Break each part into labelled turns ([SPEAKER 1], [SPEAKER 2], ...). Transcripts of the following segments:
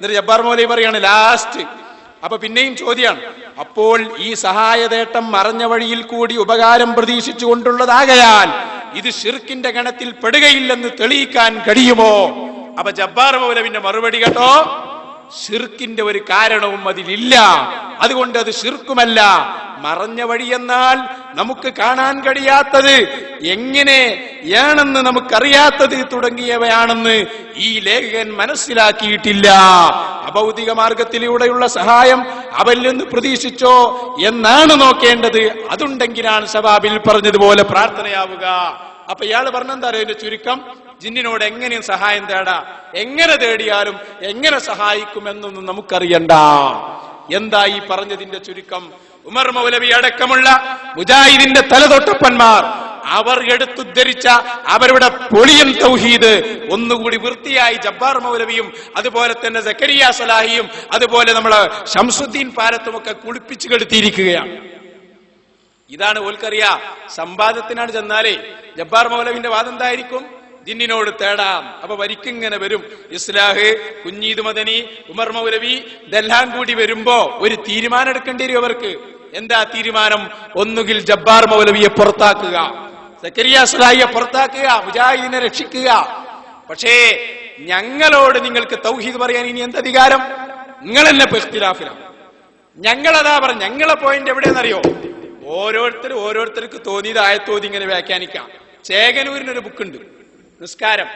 [SPEAKER 1] എന്നിട്ട് ജബ്ബാർ മൗലവി പറയാണ് ലാസ്റ്റ്. അപ്പൊ പിന്നെയും ചോദ്യമാണ്, അപ്പോൾ ഈ സഹായതേട്ടം മറഞ്ഞ വഴിയിൽ കൂടി ഉപകാരം പ്രതീക്ഷിച്ചു കൊണ്ടുള്ളതാകയാൽ ഇത് ശിർക്കിന്റെ ഗണത്തിൽ പെടുകയില്ലെന്ന് തെളിയിക്കാൻ കഴിയുമോ? അപ്പൊ ജബ്ബാർ മൗലവിന്റെ മറുപടി കേട്ടോ, ശിർക്കിന്റെ ഒരു കാരണവും അതിലില്ല, അതുകൊണ്ട് അത് ശിർക്കുമല്ല. മറഞ്ഞ വഴി എന്നാൽ നമുക്ക് കാണാൻ കഴിയാത്തത്, എങ്ങനെയാണെന്ന് നമുക്കറിയാത്തത് തുടങ്ങിയവയാണെന്ന് ഈ ലേഖകൻ മനസ്സിലാക്കിയിട്ടില്ല. അഭൗതിക മാർഗത്തിലൂടെയുള്ള സഹായം അവരിൽ നിന്ന് പ്രതീക്ഷിച്ചോ എന്നാണ് നോക്കേണ്ടത്. അതുണ്ടെങ്കിലാണ് ശബാബിൽ പറഞ്ഞതുപോലെ പ്രാർത്ഥനയാവുക. അപ്പൊ ഇയാള് പറഞ്ഞെന്താ അതിന്റെ ചുരുക്കം, ജിന്നിനോട് എങ്ങനെയും സഹായം തേടാ, എങ്ങനെ തേടിയാലും എങ്ങനെ സഹായിക്കുമെന്നൊന്നും നമുക്കറിയണ്ട. എന്താ ഈ പറഞ്ഞതിന്റെ ചുരുക്കം? ഉമർ മൗലവി അടക്കമുള്ള മുജാഹിദിന്റെ തലതൊട്ടപ്പന്മാർ അവർ എടുത്തുദ്ധരിച്ച അവരുടെ പൊളിയൻ തൗഹീദ് ഒന്നുകൂടി വൃത്തിയായി ജബ്ബാർ മൗലവിയും അതുപോലെ തന്നെ സക്കരിയ സലാഹിയും അതുപോലെ നമ്മള് ശംസുദ്ദീൻ പാരത്തുമൊക്കെ കുളിപ്പിച്ചു കെടുത്തിയിരിക്കുകയാണ്. ഇതാണ് ഓൽക്കറിയ. സമ്പാദത്തിനാണ് ചെന്നാലേ ജബ്ബാർ മൗലവിന്റെ വാദം എന്തായിരിക്കും? ജിന്നിനോട് തേടാം. അപ്പൊ വരിക്കിങ്ങനെ വരും. ഇസ്ലാഹ്, കുഞ്ഞീദ് മദനി, ഉമർ മൗലവി ഇതെല്ലാം കൂടി വരുമ്പോ ഒരു തീരുമാനം എടുക്കേണ്ടി വരും അവർക്ക്. എന്താ തീരുമാനം? ഒന്നുകിൽ ജബ്ബാർ മൗലവിയെ പുറത്താക്കുക, സക്കരിയ സലാഹിയെ പുറത്താക്കുക, മുജാഹിദിനെ രക്ഷിക്കുക. പക്ഷേ ഞങ്ങളോട് നിങ്ങൾക്ക് തൗഹീദ് പറയാൻ ഇനി എന്ത് അധികാരം? നിങ്ങൾ തന്നെ ഇഖ്തിലാഫിലാണ്. ഞങ്ങളതാ പറഞ്ഞു. ഞങ്ങളെ പോയിന്റ് എവിടെയെന്നറിയോ? ഓരോരുത്തർക്ക് തോന്നിയത് ആയത്തോതി ഇങ്ങനെ വ്യാഖ്യാനിക്കാം. ചേകനൂരിനൊരു ബുക്കുണ്ട്, നിസ്കാരം.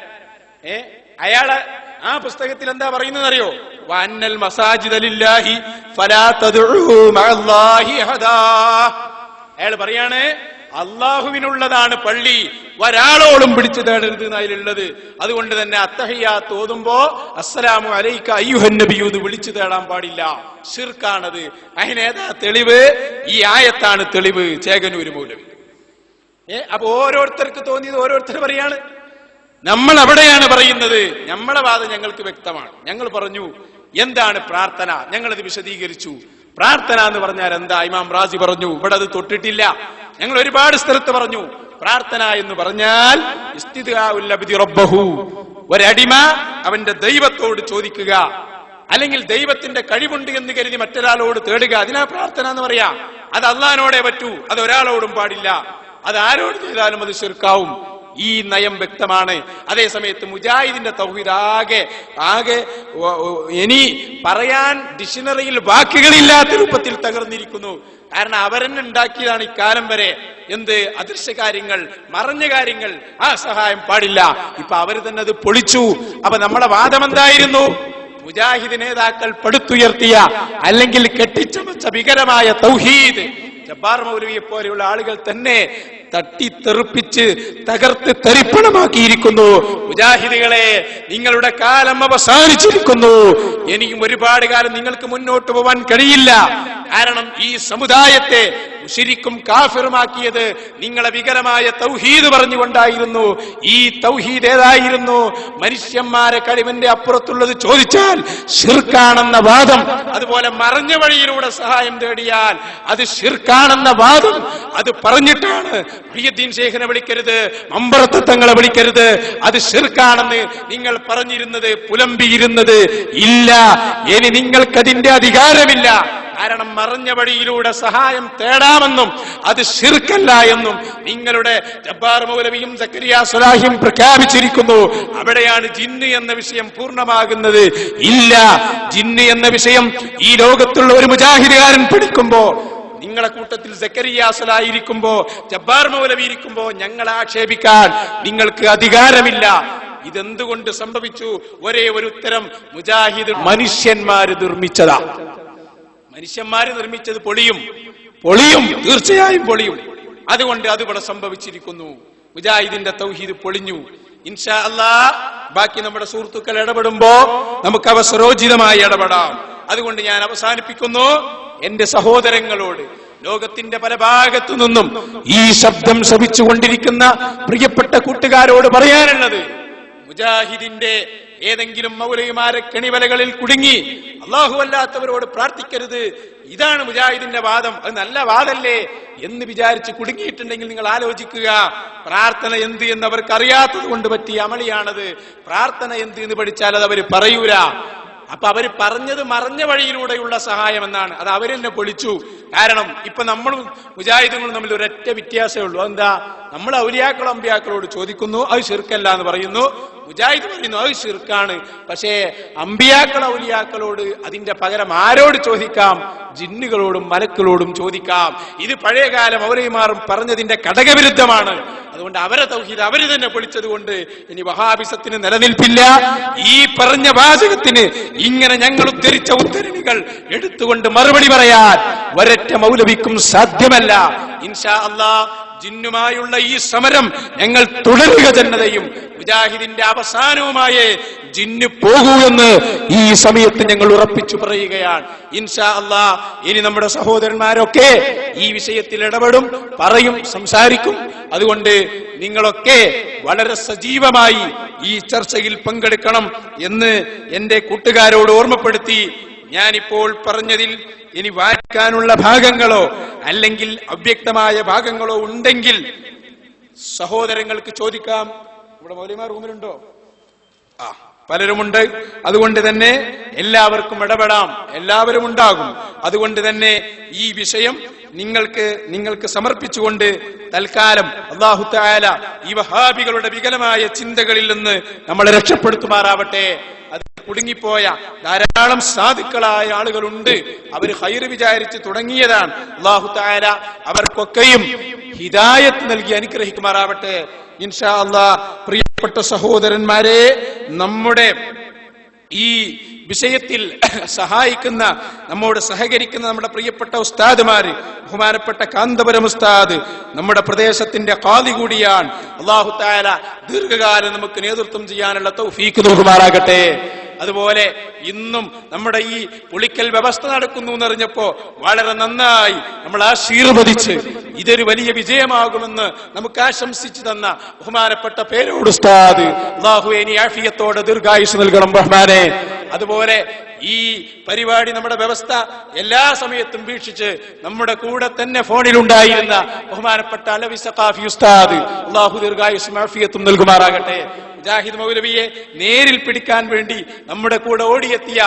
[SPEAKER 1] അയാള് ആ പുസ്തകത്തിൽ എന്താ പറയുന്നത് അറിയോ? വഅന്നൽ മസാജിദ ലില്ലാഹി ഫലാ തദ്ഉ മഅല്ലാഹി അഹദാ. അയാൾ പറയാണ് അള്ളാഹുവിനുള്ളതാണ് പള്ളി, ഒരാളോടും പിടിച്ചു തേടരുത് എന്നതിലുള്ളത്. അതുകൊണ്ട് തന്നെ അത്തഹിയ്യാത്ത് ഓതുമ്പോ അസ്സലാമു അലൈക അയ്യുഹൻ നബിയു എന്ന് വിളിച്ചു തേടാൻ പാടില്ല, ശിർക്കാണത്. അതിനേതാ തെളിവ്? ഈ ആയത്താണ് തെളിവ്. ചേകനൂര് മൗലവി. അപ്പൊ ഓരോരുത്തർക്ക് തോന്നിയത് ഓരോരുത്തർ പറയാണ്. നമ്മൾ എവിടെയാണ് പറയുന്നത്? നമ്മളെ വാദം ഞങ്ങൾക്ക് വ്യക്തമാണ്. ഞങ്ങൾ പറഞ്ഞു എന്താണ് പ്രാർത്ഥന, ഞങ്ങളത് വിശദീകരിച്ചു. പ്രാർത്ഥന എന്ന് പറഞ്ഞാൽ എന്താ? ഇമാം റാസി പറഞ്ഞു, ഇവിടെ അത് തൊട്ടിട്ടില്ല. ഞങ്ങൾ ഒരുപാട് സ്ഥലത്ത് പറഞ്ഞു. പ്രാർത്ഥന എന്ന് പറഞ്ഞാൽ ഇസ്തിദ്ആഉൽ അബ്ദി റബ്ബഹു, ഒരടിമ അവന്റെ ദൈവത്തോട് ചോദിക്കുക, അല്ലെങ്കിൽ ദൈവത്തിന്റെ കഴിവുണ്ട് എന്ന് കരുതി മറ്റൊരാളോട് തേടുക. അതിനാ പ്രാർത്ഥന എന്ന് പറയാ. അത് അള്ളാഹിനോടേ പറ്റൂ, അത് ഒരാളോടും പാടില്ല. അത് ആരോട് ചെയ്താലും അത് ശിർക്കാവും. ഈ നയം വ്യക്തമാണ്. അതേസമയത്ത് മുജാഹിദിന്റെ തൗഹീദ് ആകെ ഇനി പറയാൻ ഡിക്ഷണറിയിൽ വാക്കുകളില്ലാത്ത രൂപത്തിൽ തകർന്നിരിക്കുന്നു. കാരണം അവരെന്നെ ഉണ്ടാക്കിയതാണ് ഇക്കാലം വരെ. എന്ത് അദൃശ്യ കാര്യങ്ങൾ, മറഞ്ഞ കാര്യങ്ങൾ, ആ സഹായം പാടില്ല. ഇപ്പൊ അവര് തന്നെ അത് പൊളിച്ചു. അപ്പൊ നമ്മളെ വാദം എന്തായിരുന്നു? മുജാഹിദ് നേതാക്കൾ പടുത്തുയർത്തിയ അല്ലെങ്കിൽ കെട്ടിച്ചമച്ച ഭീകരമായ തൗഹീദ് ജബ്ബാർ മൗലവിയെ പോലെയുള്ള ആളുകൾ തന്നെ തട്ടിത്തെറിപ്പിച്ച് തകർത്ത് തരിപ്പണമാക്കിയിരിക്കുന്നു. മുജാഹിദുകളെ, നിങ്ങളുടെ കാലം അവസാനിച്ചിരിക്കുന്നു. ഇനിയും ഒരുപാട് കാലം നിങ്ങൾക്ക് മുന്നോട്ട് പോവാൻ കഴിയില്ല. കാരണം ഈ സമുദായത്തെ മുശ്രിക്കും കാഫിറുമാക്കിയത് നിങ്ങളെ വികലമായ തൗഹീദ് പറഞ്ഞുകൊണ്ടായിരുന്നു. ഈ തൗഹീദ് ഏതായിരുന്നു? മനുഷ്യന്മാരെ കഴിവിന്റെ അപ്പുറത്തുള്ളത് ചോദിച്ചാൽ ശിർക്കാണെന്ന വാദം, അതുപോലെ മറഞ്ഞ വഴിയിലൂടെ സഹായം തേടിയാൽ അത് ശിർക്കാണെന്ന വാദം, അത് പറഞ്ഞിട്ടാണ് മുഹ്യിദ്ദീൻ ശൈഖിനെ വിളിക്കരുത്, മമ്പറത്ത് തങ്ങളെ വിളിക്കരുത്, അത് ശിർക്കാണെന്ന് നിങ്ങൾ പറഞ്ഞിരുന്നത്, പുലമ്പിയിരുന്നത്. ഇല്ല, ഇനി നിങ്ങൾക്കതിന്റെ അധികാരമില്ല. കാരണം മറഞ്ഞ വഴിയിലൂടെ സഹായം തേടാമെന്നും അത് ശിർക്കല്ല എന്നും നിങ്ങളുടെ ജബ്ബാർ മൗലവിയും സക്കരിയ സലാഹിയും പ്രഖ്യാപിച്ചിരിക്കുന്നു. അവിടെയാണ് ജിന്ന് എന്ന വിഷയം പൂർണ്ണമാകുന്നത്. ഇല്ല, ജിന്ന് എന്ന വിഷയം ഈ ലോകത്തുള്ള ഒരു മുജാഹിദുകാരൻ പഠിക്കുമ്പോ, നിങ്ങളെ കൂട്ടത്തിൽ സക്കരിയ സലാഹി ഇരിക്കുമ്പോ, ജബ്ബാർ മൗലവി ഇരിക്കുമ്പോ ഞങ്ങളെ ആക്ഷേപിക്കാൻ നിങ്ങൾക്ക് അധികാരമില്ല. ഇതെന്തുകൊണ്ട് സംഭവിച്ചു? ഒരേ ഒരു ഉത്തരം, മുജാഹിദ് മനുഷ്യന്മാര് നിർമ്മിച്ചതാ. മനുഷ്യന്മാര് നിർമ്മിച്ചത് പൊളിയും, തീർച്ചയായും പൊളിയും. അതുകൊണ്ട് അതിവിടെ സംഭവിച്ചിരിക്കുന്നു. മുജാഹിദിന്റെ തൗഹീദ് പൊളിഞ്ഞു. ഇൻഷാ അല്ലാഹ് ബാക്കി നമ്മുടെ സുഹൃത്തുക്കൾ ഇടപെടുമ്പോ നമുക്ക് അവസരോചിതമായി ഇടപെടാം. അതുകൊണ്ട് ഞാൻ അവസാനിപ്പിക്കുന്നു. എന്റെ സഹോദരങ്ങളോട്, ലോകത്തിന്റെ പല ഭാഗത്തു നിന്നും ഈ ശബ്ദം ശ്രവിച്ചുകൊണ്ടിരിക്കുന്ന പ്രിയപ്പെട്ട കൂട്ടുകാരോട് പറയാനുള്ളത്, മുജാഹിദിന്റെ ഏതെങ്കിലും മൗലവിമാരെ കെണിവലകളിൽ കുടുങ്ങി അല്ലാഹു അല്ലാത്തവരോട് പ്രാർത്ഥിക്കരുത്, ഇതാണ് മുജാഹിദിന്റെ വാദം, അത് നല്ല വാദല്ലേ എന്ന് വിചാരിച്ച് കുടുങ്ങിയിട്ടുണ്ടെങ്കിൽ നിങ്ങൾ ആലോചിക്കുക. പ്രാർത്ഥന എന്ത് എന്ന് അവർക്ക് അറിയാത്തത് കൊണ്ട് പറ്റിയ അമളിയാണത്. പ്രാർത്ഥന എന്ത് എന്ന് പഠിച്ചാൽ അത് അവർ പറയൂല. അപ്പൊ അവര് പറഞ്ഞത് മറഞ്ഞ വഴിയിലൂടെയുള്ള സഹായം എന്നാണ്. അത് അവരെന്നെ പൊളിച്ചു. കാരണം ഇപ്പൊ നമ്മളും മുജാഹിദുകളും തമ്മിൽ ഒരൊറ്റ വ്യത്യാസമേ ഉള്ളൂ. എന്താ? നമ്മൾ ഔലിയാക്കളും അമ്പിയാക്കളോട് ചോദിക്കുന്നു, അത് ശിർക്കല്ല എന്ന് പറയുന്നു. മുജാഹിദ് പറയുന്നു അത് ശിർക്കാണ്. പക്ഷേ അമ്പിയാക്കൾ ഔലിയാക്കളോട് അതിന്റെ പകരം ആരോട് ചോദിക്കാം? ജിന്നുകളോടും മലക്കുകളോടും ചോദിക്കാം. ഇത് പഴയകാല മൗലവിമാരും പറഞ്ഞതിന്റെ കടകവിരുദ്ധമാണ്. അതുകൊണ്ട് അവരെ തൗഹീദ് അവര് തന്നെ പൊളിച്ചത് കൊണ്ട് ഇനി വഹാബിസത്തിന് നിലനിൽപ്പില്ല. ഈ പറഞ്ഞ വാചകത്തിന് ഇങ്ങനെ ഞങ്ങൾ ഉദ്ധരിച്ച ഉദ്ധരണികൾ എടുത്തുകൊണ്ട് മറുപടി പറയാൻ ഒരൊറ്റ മൗലവിക്കും സാധ്യമല്ല. ഇൻഷാ അല്ലാഹ് ജിന്നുമായുള്ള ഈ സമരം ഞങ്ങൾ തുടരുക ജന്നതയും മുജാഹിദിന്റെ അവസാനവുമായി ജിന്ന് പോകൂ എന്ന് ഈ സമയത്ത് ഞങ്ങൾ ഉറപ്പിച്ചു പറയുകയാണ്. ഇൻഷാ അല്ലാഹ് ഇനി നമ്മുടെ സഹോദരന്മാരൊക്കെ ഈ വിഷയത്തിൽ ഇടപെടും, പറയും, സംസാരിക്കും. അതുകൊണ്ട് നിങ്ങളൊക്കെ വളരെ സജീവമായി ഈ ചർച്ചയിൽ പങ്കെടുക്കണം എന്ന് എന്റെ കൂട്ടുകാരോട് ഓർമ്മപ്പെടുത്തി ഞാനിപ്പോൾ പറഞ്ഞതിൽ ഇനി വായിക്കാനുള്ള ഭാഗങ്ങളോ അല്ലെങ്കിൽ അവ്യക്തമായ ഭാഗങ്ങളോ ഉണ്ടെങ്കിൽ സഹോദരങ്ങൾക്ക് ചോദിക്കാം. ഇവിടെ മൗലവിമാർ റൂമിലുണ്ടോ? പലരുമുണ്ട്. അതുകൊണ്ട് തന്നെ എല്ലാവർക്കും ഇടപെടാം, എല്ലാവരും ഉണ്ടാകും. അതുകൊണ്ട് തന്നെ ഈ വിഷയം നിങ്ങൾക്ക് സമർപ്പിച്ചുകൊണ്ട് തൽക്കാലം അല്ലാഹു തആല ഈ വഹാബികളുടെ വികലമായ ചിന്തകളിൽ നിന്ന് നമ്മളെ രക്ഷപ്പെടുത്തുമാറാവട്ടെ. അത് കുടുങ്ങിപ്പോയ ധാരാളം സാധുക്കളായ ആളുകളുണ്ട്. അവർ ഖൈറ് വിചാരിച്ച് തുടങ്ങിയതാണ്. അല്ലാഹു തആല അവർക്കൊക്കെയും ഹിദായത്ത് നൽകി അനുഗ്രഹിക്കുമാറാവട്ടെ. ഇൻഷാ അല്ലാഹ് പ്രിയപ്പെട്ട സഹോദരന്മാരെ, നമ്മുടെ ഈ വിഷയത്തിൽ സഹായിക്കുന്ന, നമ്മോട് സഹകരിക്കുന്ന നമ്മുടെ പ്രിയപ്പെട്ട ഉസ്താദുമാര്, ബഹുമാനപ്പെട്ട കാന്തപുരം ഉസ്താദ് നമ്മുടെ പ്രദേശത്തിന്റെ ഖാദി കൂടിയാണ്. അല്ലാഹു തആല ദീർഘകാലം നമുക്ക് നേതൃത്വം ചെയ്യാനുള്ള തൗഫീഖ് നൽകുമാറാകട്ടെ. അതുപോലെ ഇന്നും നമ്മുടെ ഈ പുളിക്കൽ വ്യവസ്ഥ നടക്കുന്നു എന്നറിഞ്ഞപ്പോ വളരെ നന്നായി നമ്മൾ ആശീർവദിച്ച് ഇതൊരു വലിയ വിജയമാകുമെന്ന് നമുക്ക് ആശംസിച്ചു തന്ന ബഹുമാനപ്പെട്ട പേരോട് ഉസ്താദ്, അല്ലാഹുവേ നീ ആഫിയത്തോടെ ദീർഘായുസ് നൽകണം റഹ്മാനെ. അതുപോലെ ഈ പരിപാടി നമ്മുടെ വ്യവസ്ഥ എല്ലാ സമയത്തും വീക്ഷിച്ച് നമ്മുടെ കൂടെ തന്നെ ഫോണിലുണ്ടായിരുന്ന ബഹുമാനപ്പെട്ട അലവി സഖാഫി ഉസ്താദ്, അല്ലാഹു ദീർഘായുസ്സും ആഫിയത്തും നൽകുമാറാകട്ടെ. മുജാഹിദ് മൗലവിയെ നേരിൽ പിടിക്കാൻ വേണ്ടി നമ്മുടെ കൂടെ ഓടിയെത്തിയ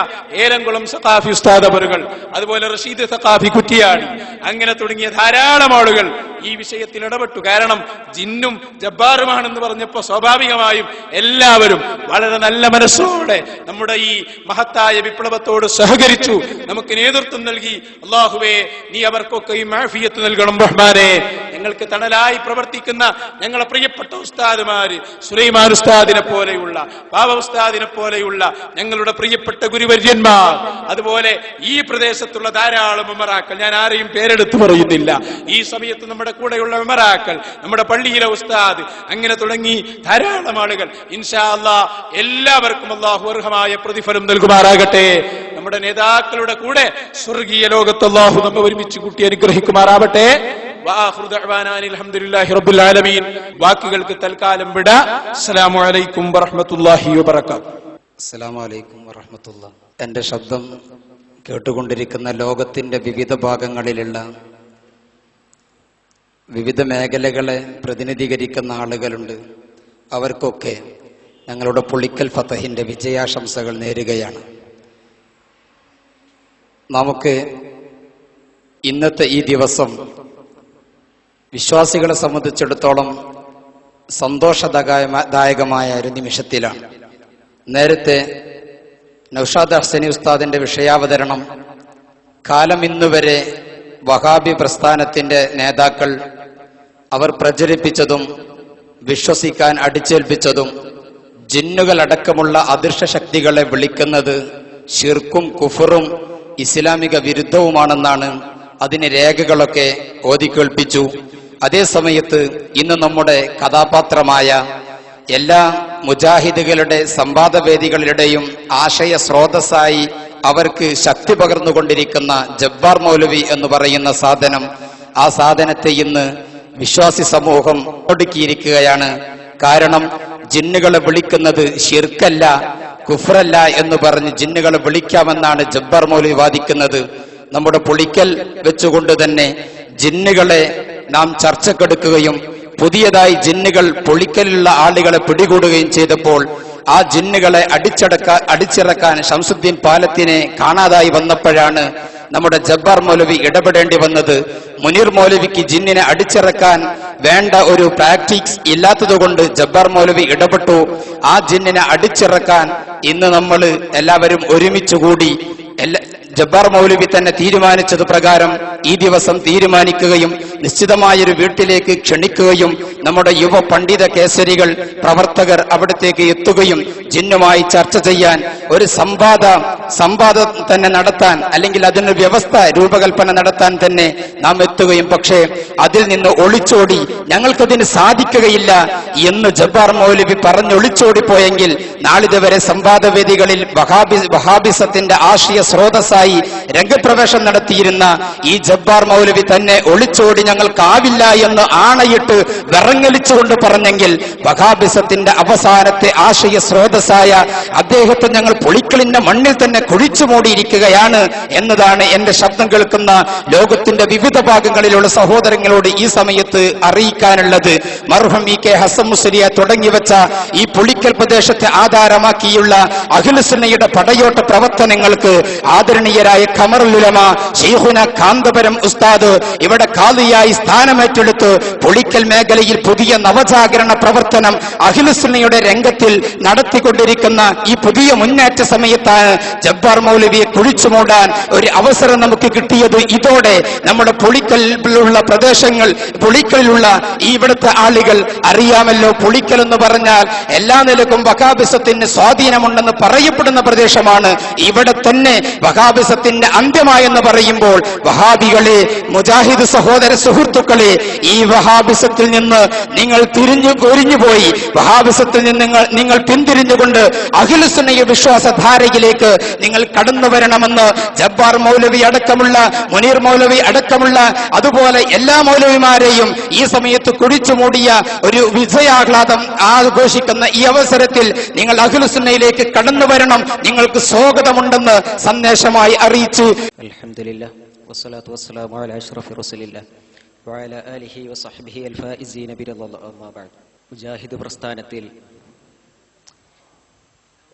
[SPEAKER 1] ഏലംകുളം സഖാഫി ഉസ്താദ് അവറുകൾ, അതുപോലെ റഷീദ് സഖാഫി കുറ്റിയാടി, അങ്ങനെ തുടങ്ങിയ ധാരാളം ആളുകൾ ഈ വിഷയത്തിൽ ഇടപെട്ടു. കാരണം ജിന്നും ജബ്ബാറുമാണെന്ന് പറഞ്ഞപ്പോ സ്വാഭാവികമായും എല്ലാവരും വളരെ നല്ല മനസ്സോടെ നമ്മുടെ ഈ മഹത്തായ വിപ്ലവത്തോട് സഹകരിച്ചു, നമുക്ക് നേതൃത്വം നൽകി. അല്ലാഹുവേ നീ അവർക്കൊക്കെയും ആഫിയത്ത് നൽകണം റഹ്മാനെ. ഞങ്ങൾക്ക് തണലായി പ്രവർത്തിക്കുന്ന ഞങ്ങളെ പ്രിയപ്പെട്ട ഉസ്താദുമാര്, സുലൈമാൻ ഉസ്താദിനെ പോലെയുള്ള, ബാബ ഉസ്താദിനെ പോലെയുള്ള ഞങ്ങളുടെ പ്രിയപ്പെട്ട ഗുരുവര്യന്മാർ, അതുപോലെ ഈ പ്രദേശത്തുള്ള ധാരാളം ഉമറാക്കൾ, ഞാൻ ആരെയും പേരെടുത്ത് പറയുന്നില്ല, ഈ സമയത്ത് നമ്മുടെ കൂടെയുള്ള ഉമറാക്കൾ, നമ്മുടെ പള്ളിയിലെ ഉസ്താദ്, അങ്ങനെ തുടങ്ങി ധാരാളം ആളുകൾ, ഇൻഷാ അല്ലാഹ് എല്ലാവർക്കും അല്ലാഹു അർഹമായ പ്രതിഫലം നൽകുമാറാകട്ടെ. നമ്മുടെ നേതാക്കളുടെ കൂടെ സ്വർഗീയ ലോകത്ത് അല്ലാഹു നമ്മെ ഒരുമിച്ച് കൂട്ടി അനുഗ്രഹിക്കുമാറാവട്ടെ. വാക്കുകൾക്ക് തൽക്കാലം വിട. അസ്സലാമു അലൈക്കും വറഹ്മത്തുള്ളാഹി വബറകാതുഹു.
[SPEAKER 2] അസ്സലാമു അലൈക്കും വറഹ്മത്തുള്ളാഹി. എൻ്റെ ശബ്ദം കേട്ടുകൊണ്ടിരിക്കുന്ന ലോകത്തിന്റെ വിവിധ ഭാഗങ്ങളിലുള്ള വിവിധ മേഖലകളെ പ്രതിനിധീകരിക്കുന്ന ആളുകളുണ്ട്. അവർക്കൊക്കെ ഞങ്ങളുടെ പുളിക്കൽ ഫതഹിന്റെ വിജയാശംസകൾ നേരുകയാണ്. നമുക്ക് ഇന്നത്തെ ഈ ദിവസം വിശ്വാസികളെ സംബന്ധിച്ചിടത്തോളം സന്തോഷദായകമായ ഒരു നിമിഷത്തിലാണ്. നേരത്തെ നൗഷാദ് ഹസനി ഉസ്താദിന്റെ വിഷയാവതരണം കാലം ഇന്നുവരെ വഹാബി പ്രസ്ഥാനത്തിന്റെ നേതാക്കൾ അവർ പ്രചരിപ്പിച്ചതും വിശ്വസിക്കാൻ അടിച്ചേൽപ്പിച്ചതും ജിന്നുകളടക്കമുള്ള അദൃശ്യ ശക്തികളെ വിളിക്കുന്നത് ശിർക്കും കുഫറും ഇസ്ലാമിക വിരുദ്ധവുമാണെന്നാണ് അതിന് രേഖകളൊക്കെ ഓതിക്കേൾപ്പിച്ചു. അതേ സമയത്ത് ഇന്ന് നമ്മുടെ കഥാപാത്രമായ എല്ലാ മുജാഹിദുകളുടെ സംവാദവേദികളുടെയും ആശയ സ്രോതസ്സായി അവർക്ക് ശക്തി പകർന്നുകൊണ്ടിരിക്കുന്ന ജബ്ബാർ മൗലവി എന്ന് പറയുന്ന സാധനം, ആ സാധനത്തെ ഇന്ന് വിശ്വാസി സമൂഹം ഒടുക്കിയിരിക്കുകയാണ്. കാരണം ജിന്നുകളെ വിളിക്കുന്നത് ശിർക്കല്ല, കുഫ്രല്ല എന്ന് പറഞ്ഞ് ജിന്നുകളെ വിളിക്കാമെന്നാണ് ജബ്ബാർ മൗലവി വാദിക്കുന്നത്. നമ്മുടെ പുളിക്കൽ വെച്ചുകൊണ്ട് തന്നെ ജിന്നുകളെ നാം ചർച്ചക്കെടുക്കുകയും പുതിയതായി ജിന്നുകൾ പുളിക്കലുള്ള ആളുകളെ പിടികൂടുകയും ചെയ്തപ്പോൾ ആ ജിന്നുകളെ അടിച്ചിറക്കാൻ ശംസുദ്ദീൻ പാലത്തിനെ കാണാതായി വന്നപ്പോഴാണ് നമ്മുടെ ജബ്ബാർ മൗലവി ഇടപെടേണ്ടി വന്നത്. മുനീർ മൗലവിക്ക് ജിന്നിനെ അടിച്ചിറക്കാൻ വേണ്ട ഒരു പ്രാക്ടീസ് ഇല്ലാത്തതുകൊണ്ട് ജബ്ബാർ മൗലവി ഇടപെട്ടു. ആ ജിന്നിനെ അടിച്ചിറക്കാൻ ഇന്ന് നമ്മൾ എല്ലാവരും ഒരുമിച്ചുകൂടി ജബ്ബാർ മൗലവി തന്നെ തീരുമാനിച്ചത് പ്രകാരം ഈ ദിവസം തീരുമാനിക്കുകയും നിശ്ചിതമായൊരു വീട്ടിലേക്ക് ക്ഷണിക്കുകയും നമ്മുടെ യുവ പണ്ഡിത കേസരികൾ പ്രവർത്തകർ അവിടത്തേക്ക് എത്തുകയും ജിന്നുമായി ചർച്ച ചെയ്യാൻ ഒരു സംവാദം തന്നെ നടത്താൻ, അല്ലെങ്കിൽ അതിനൊരു വ്യവസ്ഥ രൂപകൽപ്പന നടത്താൻ തന്നെ നാം എത്തുകയും, പക്ഷേ അതിൽ നിന്ന് ഒളിച്ചോടി ഞങ്ങൾക്കതിന് സാധിക്കുകയില്ല എന്ന് ജബ്ബാർ മൗലവി പറഞ്ഞൊളിച്ചോടിപ്പോയെങ്കിൽ നാളിതുവരെ സംവാദവേദികളിൽ വഹാബിസത്തിന്റെ ആശയ സ്രോതസ്സായി രംഗപ്രവേശം നടത്തിയിരുന്ന ഈ ജബ്ബാർ മൗലവി തന്നെ ഒളിച്ചോടി ഞങ്ങൾക്കാവില്ല എന്ന് ആണയിട്ട് വിറങ്ങലിച്ചുകൊണ്ട് പറഞ്ഞെങ്കിൽ വഹാബിസത്തിന്റെ അവസാനത്തെ ആശയ സ്രോതസ്സായ അദ്ദേഹത്തെ ഞങ്ങൾ പൊളിക്കലിന്റെ മണ്ണിൽ തന്നെ കുഴിച്ചു മൂടിയിരിക്കുകയാണ് എന്നതാണ് എന്റെ ശബ്ദം കേൾക്കുന്ന ലോകത്തിന്റെ വിവിധ ഭാഗങ്ങളിലുള്ള സഹോദരങ്ങളോട് ഈ സമയത്ത് അറിയിക്കാനുള്ളത്. മർഹൂം ഇ.കെ. ഹസൻ മുസ്ലിയ തുടങ്ങിവെച്ച ഈ പൊളിക്കൽ പ്രദേശത്തെ ആധാരമാക്കിയുള്ള അഹ്ലുസുന്നയുടെ പടയോട്ട പ്രവർത്തനങ്ങൾക്ക് ആദരണീയരായ ഖമറുൽ ഉലമ ശൈഖുന കാന്തപുരം ഉസ്താദ് ഇവിടെ ഖാദിയായി സ്ഥാനമേറ്റെടുത്ത് പൊളിക്കൽ മേഖലയിൽ പുതിയ നവജാഗരണ പ്രവർത്തനം അഹ്ലുസുന്നയുടെ രംഗത്തിൽ നടത്തിക്കൊണ്ടിരിക്കുന്ന ഈ പുതിയ മുന്നേറ്റ സമയത്താണ് ജബ്ബാർ മൗലവിയെ കുഴിച്ചുമൂടാൻ ഒരു അവസരം നമുക്ക് കിട്ടിയത്. ഇതോടെ നമ്മുടെ പൊളിക്കലിലുള്ള പ്രദേശങ്ങൾ, പൊളിക്കലിലുള്ള ഈ ഇവിടുത്തെ ആളുകൾ അറിയാമല്ലോ, പൊളിക്കൽ എന്ന് പറഞ്ഞാൽ എല്ലാ നിലക്കും വഹാബിസത്തിന് സ്വാധീനമുണ്ടെന്ന് പറയപ്പെടുന്ന പ്രദേശമാണ്. ഇവിടെ തന്നെ വഹാബിസത്തിന്റെ അന്ത്യമായെന്ന് പറയുമ്പോൾ വഹാബികളെ, മുജാഹിദ് സഹോദര സുഹൃത്തുക്കളെ, ഈ വഹാബിസത്തിൽ നിന്ന് നിങ്ങൾ ഒരിഞ്ഞുപോയി വഹാബിസത്തിൽ നിന്ന് നിങ്ങൾ പിന്തിരിഞ്ഞുകൊണ്ട് അഹ്ലുസുന്നയുടെ വിശ്വാസധാരയിലേക്ക് നിങ്ങൾ കടന്നു വരണമെന്ന് ജബ്ബാർ മൗലവി അടക്കമുള്ള, മുനീർ മൗലവി അടക്കമുള്ള, അതുപോലെ എല്ലാ മൗലവിമാരെയും ഈ സമയത്ത് കുഴിച്ചു മൂടിയ ഒരു വിജയാഹ്ലാദം ആഘോഷിക്കുന്ന ഈ അവസരത്തിൽ നിങ്ങൾ അഹ്ലുസുന്നയിലേക്ക് കടന്നു വരണം, നിങ്ങൾക്ക് സ്വാഗതമുണ്ടെന്ന് സന്ദേശമായി അറിയിച്ചു.
[SPEAKER 3] അൽഹംദുലില്ലാഹ് വസ്സലാത്തു വസ്സലാമു അലാ അഷ്റഫി റസൂലില്ലാഹ് വഅലാ ആലിഹി വസഹ്ബിഹി അൽഫായിസീന ബിറളില്ലാഹി അമ്മാ ബഅദ്. മുജാഹിദ് പ്രസ്ഥാനത്തിൽ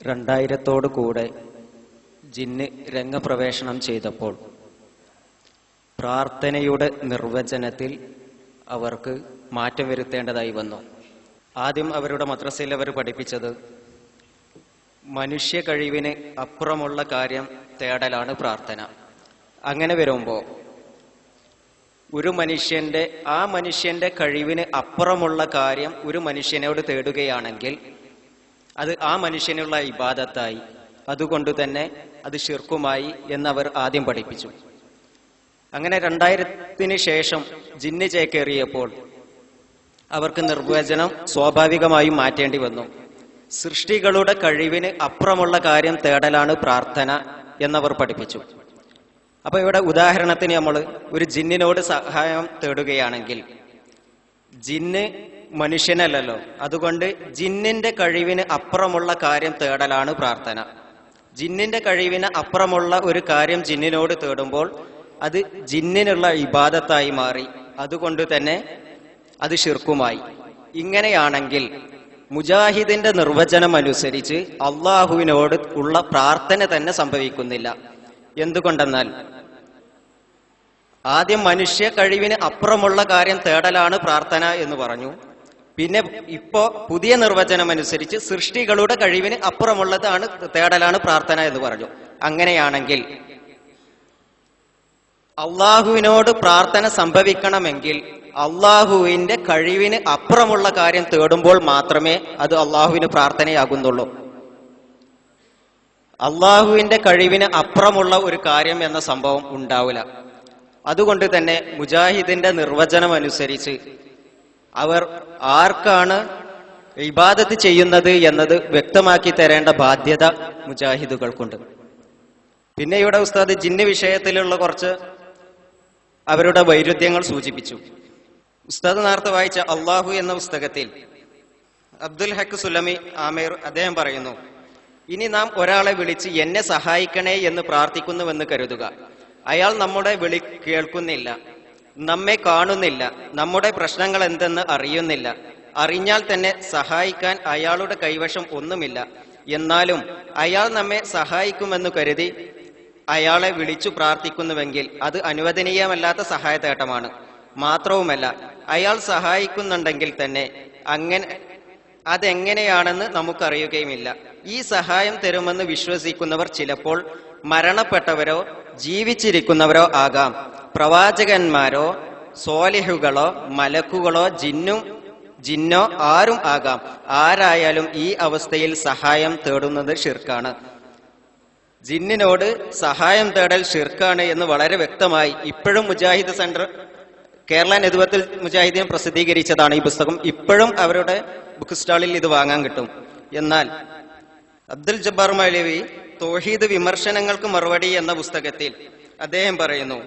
[SPEAKER 3] 2000 കൂടെ ജിന്ന് രംഗപ്രവേശനം ചെയ്തപ്പോൾ പ്രാർത്ഥനയുടെ നിർവചനത്തിൽ അവർക്ക് മാറ്റം വരുത്തേണ്ടതായി വന്നു. ആദ്യം അവരുടെ മദ്രസയിൽ അവർ പഠിപ്പിച്ചത് മനുഷ്യ കഴിവിന് അപ്പുറമുള്ള കാര്യം തേടലാണ് പ്രാർത്ഥന. അങ്ങനെ വരുമ്പോൾ ഒരു ആ മനുഷ്യന്റെ കഴിവിന് അപ്പുറമുള്ള കാര്യം ഒരു മനുഷ്യനോട് തേടുകയാണെങ്കിൽ അത് ആ മനുഷ്യനുള്ള ഇബാദത്തായി, അതുകൊണ്ട് തന്നെ അത് ശിർക്കുമായി എന്നവർ ആദ്യം പഠിപ്പിച്ചു. അങ്ങനെ 2000 ശേഷം ജിന്ന് ചേക്കേറിയപ്പോൾ അവർക്ക് നിർവചനം സ്വാഭാവികമായും മാറ്റേണ്ടി വന്നു. സൃഷ്ടികളുടെ കഴിവിന് അപ്പുറമുള്ള കാര്യം തേടലാണ് പ്രാർത്ഥന എന്നവർ പഠിപ്പിച്ചു. അപ്പൊ ഇവിടെ ഉദാഹരണത്തിന് നമ്മൾ ഒരു ജിന്നിനോട് സഹായം തേടുകയാണെങ്കിൽ ജിന്ന് മനുഷ്യനല്ലല്ലോ, അതുകൊണ്ട് ജിന്നിന്റെ കഴിവിന് അപ്പുറമുള്ള കാര്യം തേടലാണ് പ്രാർത്ഥന. ജിന്നിന്റെ കഴിവിന് അപ്പുറമുള്ള ഒരു കാര്യം ജിന്നിനോട് തേടുമ്പോൾ അത് ജിന്നിനുള്ള ഇബാദത്തായി മാറി, അതുകൊണ്ട് തന്നെ അത് ശിർക്കുമായി. ഇങ്ങനെയാണെങ്കിൽ മുജാഹിദിന്റെ നിർവചനം അനുസരിച്ച് അള്ളാഹുവിനോട് ഉള്ള പ്രാർത്ഥന തന്നെ സംഭവിക്കുന്നില്ല. എന്തുകൊണ്ടെന്നാൽ ആദ്യം മനുഷ്യ കഴിവിന് അപ്പുറമുള്ള കാര്യം തേടലാണ് പ്രാർത്ഥന എന്ന് പറഞ്ഞു. പിന്നെ ഇപ്പോ പുതിയ നിർവചനം അനുസരിച്ച് സൃഷ്ടികളുടെ കഴിവിന് അപ്പുറമുള്ളതാണ് തേടലാണ് പ്രാർത്ഥന എന്ന് പറഞ്ഞു. അങ്ങനെയാണെങ്കിൽ അള്ളാഹുവിനോട് പ്രാർത്ഥന സംഭവിക്കണമെങ്കിൽ അള്ളാഹുവിന്റെ കഴിവിന് അപ്പുറമുള്ള കാര്യം തേടുമ്പോൾ മാത്രമേ അത് അള്ളാഹുവിന് പ്രാർത്ഥനയാകുന്നുള്ളൂ. അള്ളാഹുവിന്റെ കഴിവിന് അപ്പുറമുള്ള ഒരു കാര്യം എന്ന സംഭവം ഉണ്ടാവില്ല. അതുകൊണ്ട് തന്നെ മുജാഹിദിന്റെ നിർവചനം അനുസരിച്ച് അവർ ആർക്കാണ് ഇബാദത്ത് ചെയ്യുന്നത് എന്നത് വ്യക്തമാക്കി തരേണ്ട ബാധ്യത മുജാഹിദുകൾക്കുണ്ട്. പിന്നെ ഇവിടെ ഉസ്താദ് ജിന്ന് വിഷയത്തിലുള്ള കുറച്ച് അവരുടെ വൈരുദ്ധ്യങ്ങൾ സൂചിപ്പിച്ചു. ഉസ്താദ് നേരത്തെ വായിച്ച അള്ളാഹു എന്ന പുസ്തകത്തിൽ അബ്ദുൽ ഹക്ക് സുലമി ആമീർ അദ്ദേഹം പറയുന്നു, ഇനി നാം ഒരാളെ വിളിച്ച് എന്നെ സഹായിക്കണേ എന്ന് പ്രാർത്ഥിക്കുന്നുവെന്ന് കരുതുക. അയാൾ നമ്മുടെ വിളി കേൾക്കുന്നില്ല, നമ്മെ കാണുന്നില്ല, നമ്മുടെ പ്രശ്നങ്ങൾ എന്തെന്ന് അറിയുന്നില്ല. അറിഞ്ഞാൽ തന്നെ സഹായിക്കാൻ അയാളുടെ കൈവശം ഒന്നുമില്ല. എന്നാലും അയാൾ നമ്മെ സഹായിക്കുമെന്ന് കരുതി അയാളെ വിളിച്ചു പ്രാർത്ഥിക്കുന്നുവെങ്കിൽ അത് അനുവദനീയമല്ലാത്ത സഹായതേട്ടമാണ്. മാത്രവുമല്ല, അയാൾ സഹായിക്കുന്നുണ്ടെങ്കിൽ തന്നെ അതെങ്ങനെയാണെന്ന് നമുക്കറിയുകയുമില്ല. ഈ സഹായം തരുമെന്ന് വിശ്വസിക്കുന്നവർ ചിലപ്പോൾ മരണപ്പെട്ടവരോ ജീവിച്ചിരിക്കുന്നവരോ ആകാം. പ്രവാചകന്മാരോ സ്വാലിഹുകളോ മലക്കുകളോ ജിന്നോ ആരും ആകാം. ആരായാലും ഈ അവസ്ഥയിൽ സഹായം തേടുന്നത് ഷിർക്കാണ്. ജിന്നിനോട് സഹായം തേടൽ ഷിർക്കാണ് എന്ന് വളരെ വ്യക്തമായി ഇപ്പോഴും മുജാഹിദ് സെന്റർ കേരള നെതുവത്തുൽ മുജാഹിദീൻ പ്രസിദ്ധീകരിച്ചതാണ് ഈ പുസ്തകം. ഇപ്പോഴും അവരുടെ ബുക്ക് സ്റ്റാളിൽ ഇത് വാങ്ങാൻ കിട്ടും. എന്നാൽ അബ്ദുൽ ജബ്ബാർ മൗലവി തൗഹീദ് വിമർശനങ്ങൾക്ക് മറുപടി എന്ന പുസ്തകത്തിൽ അദ്ദേഹം പറയുന്നു,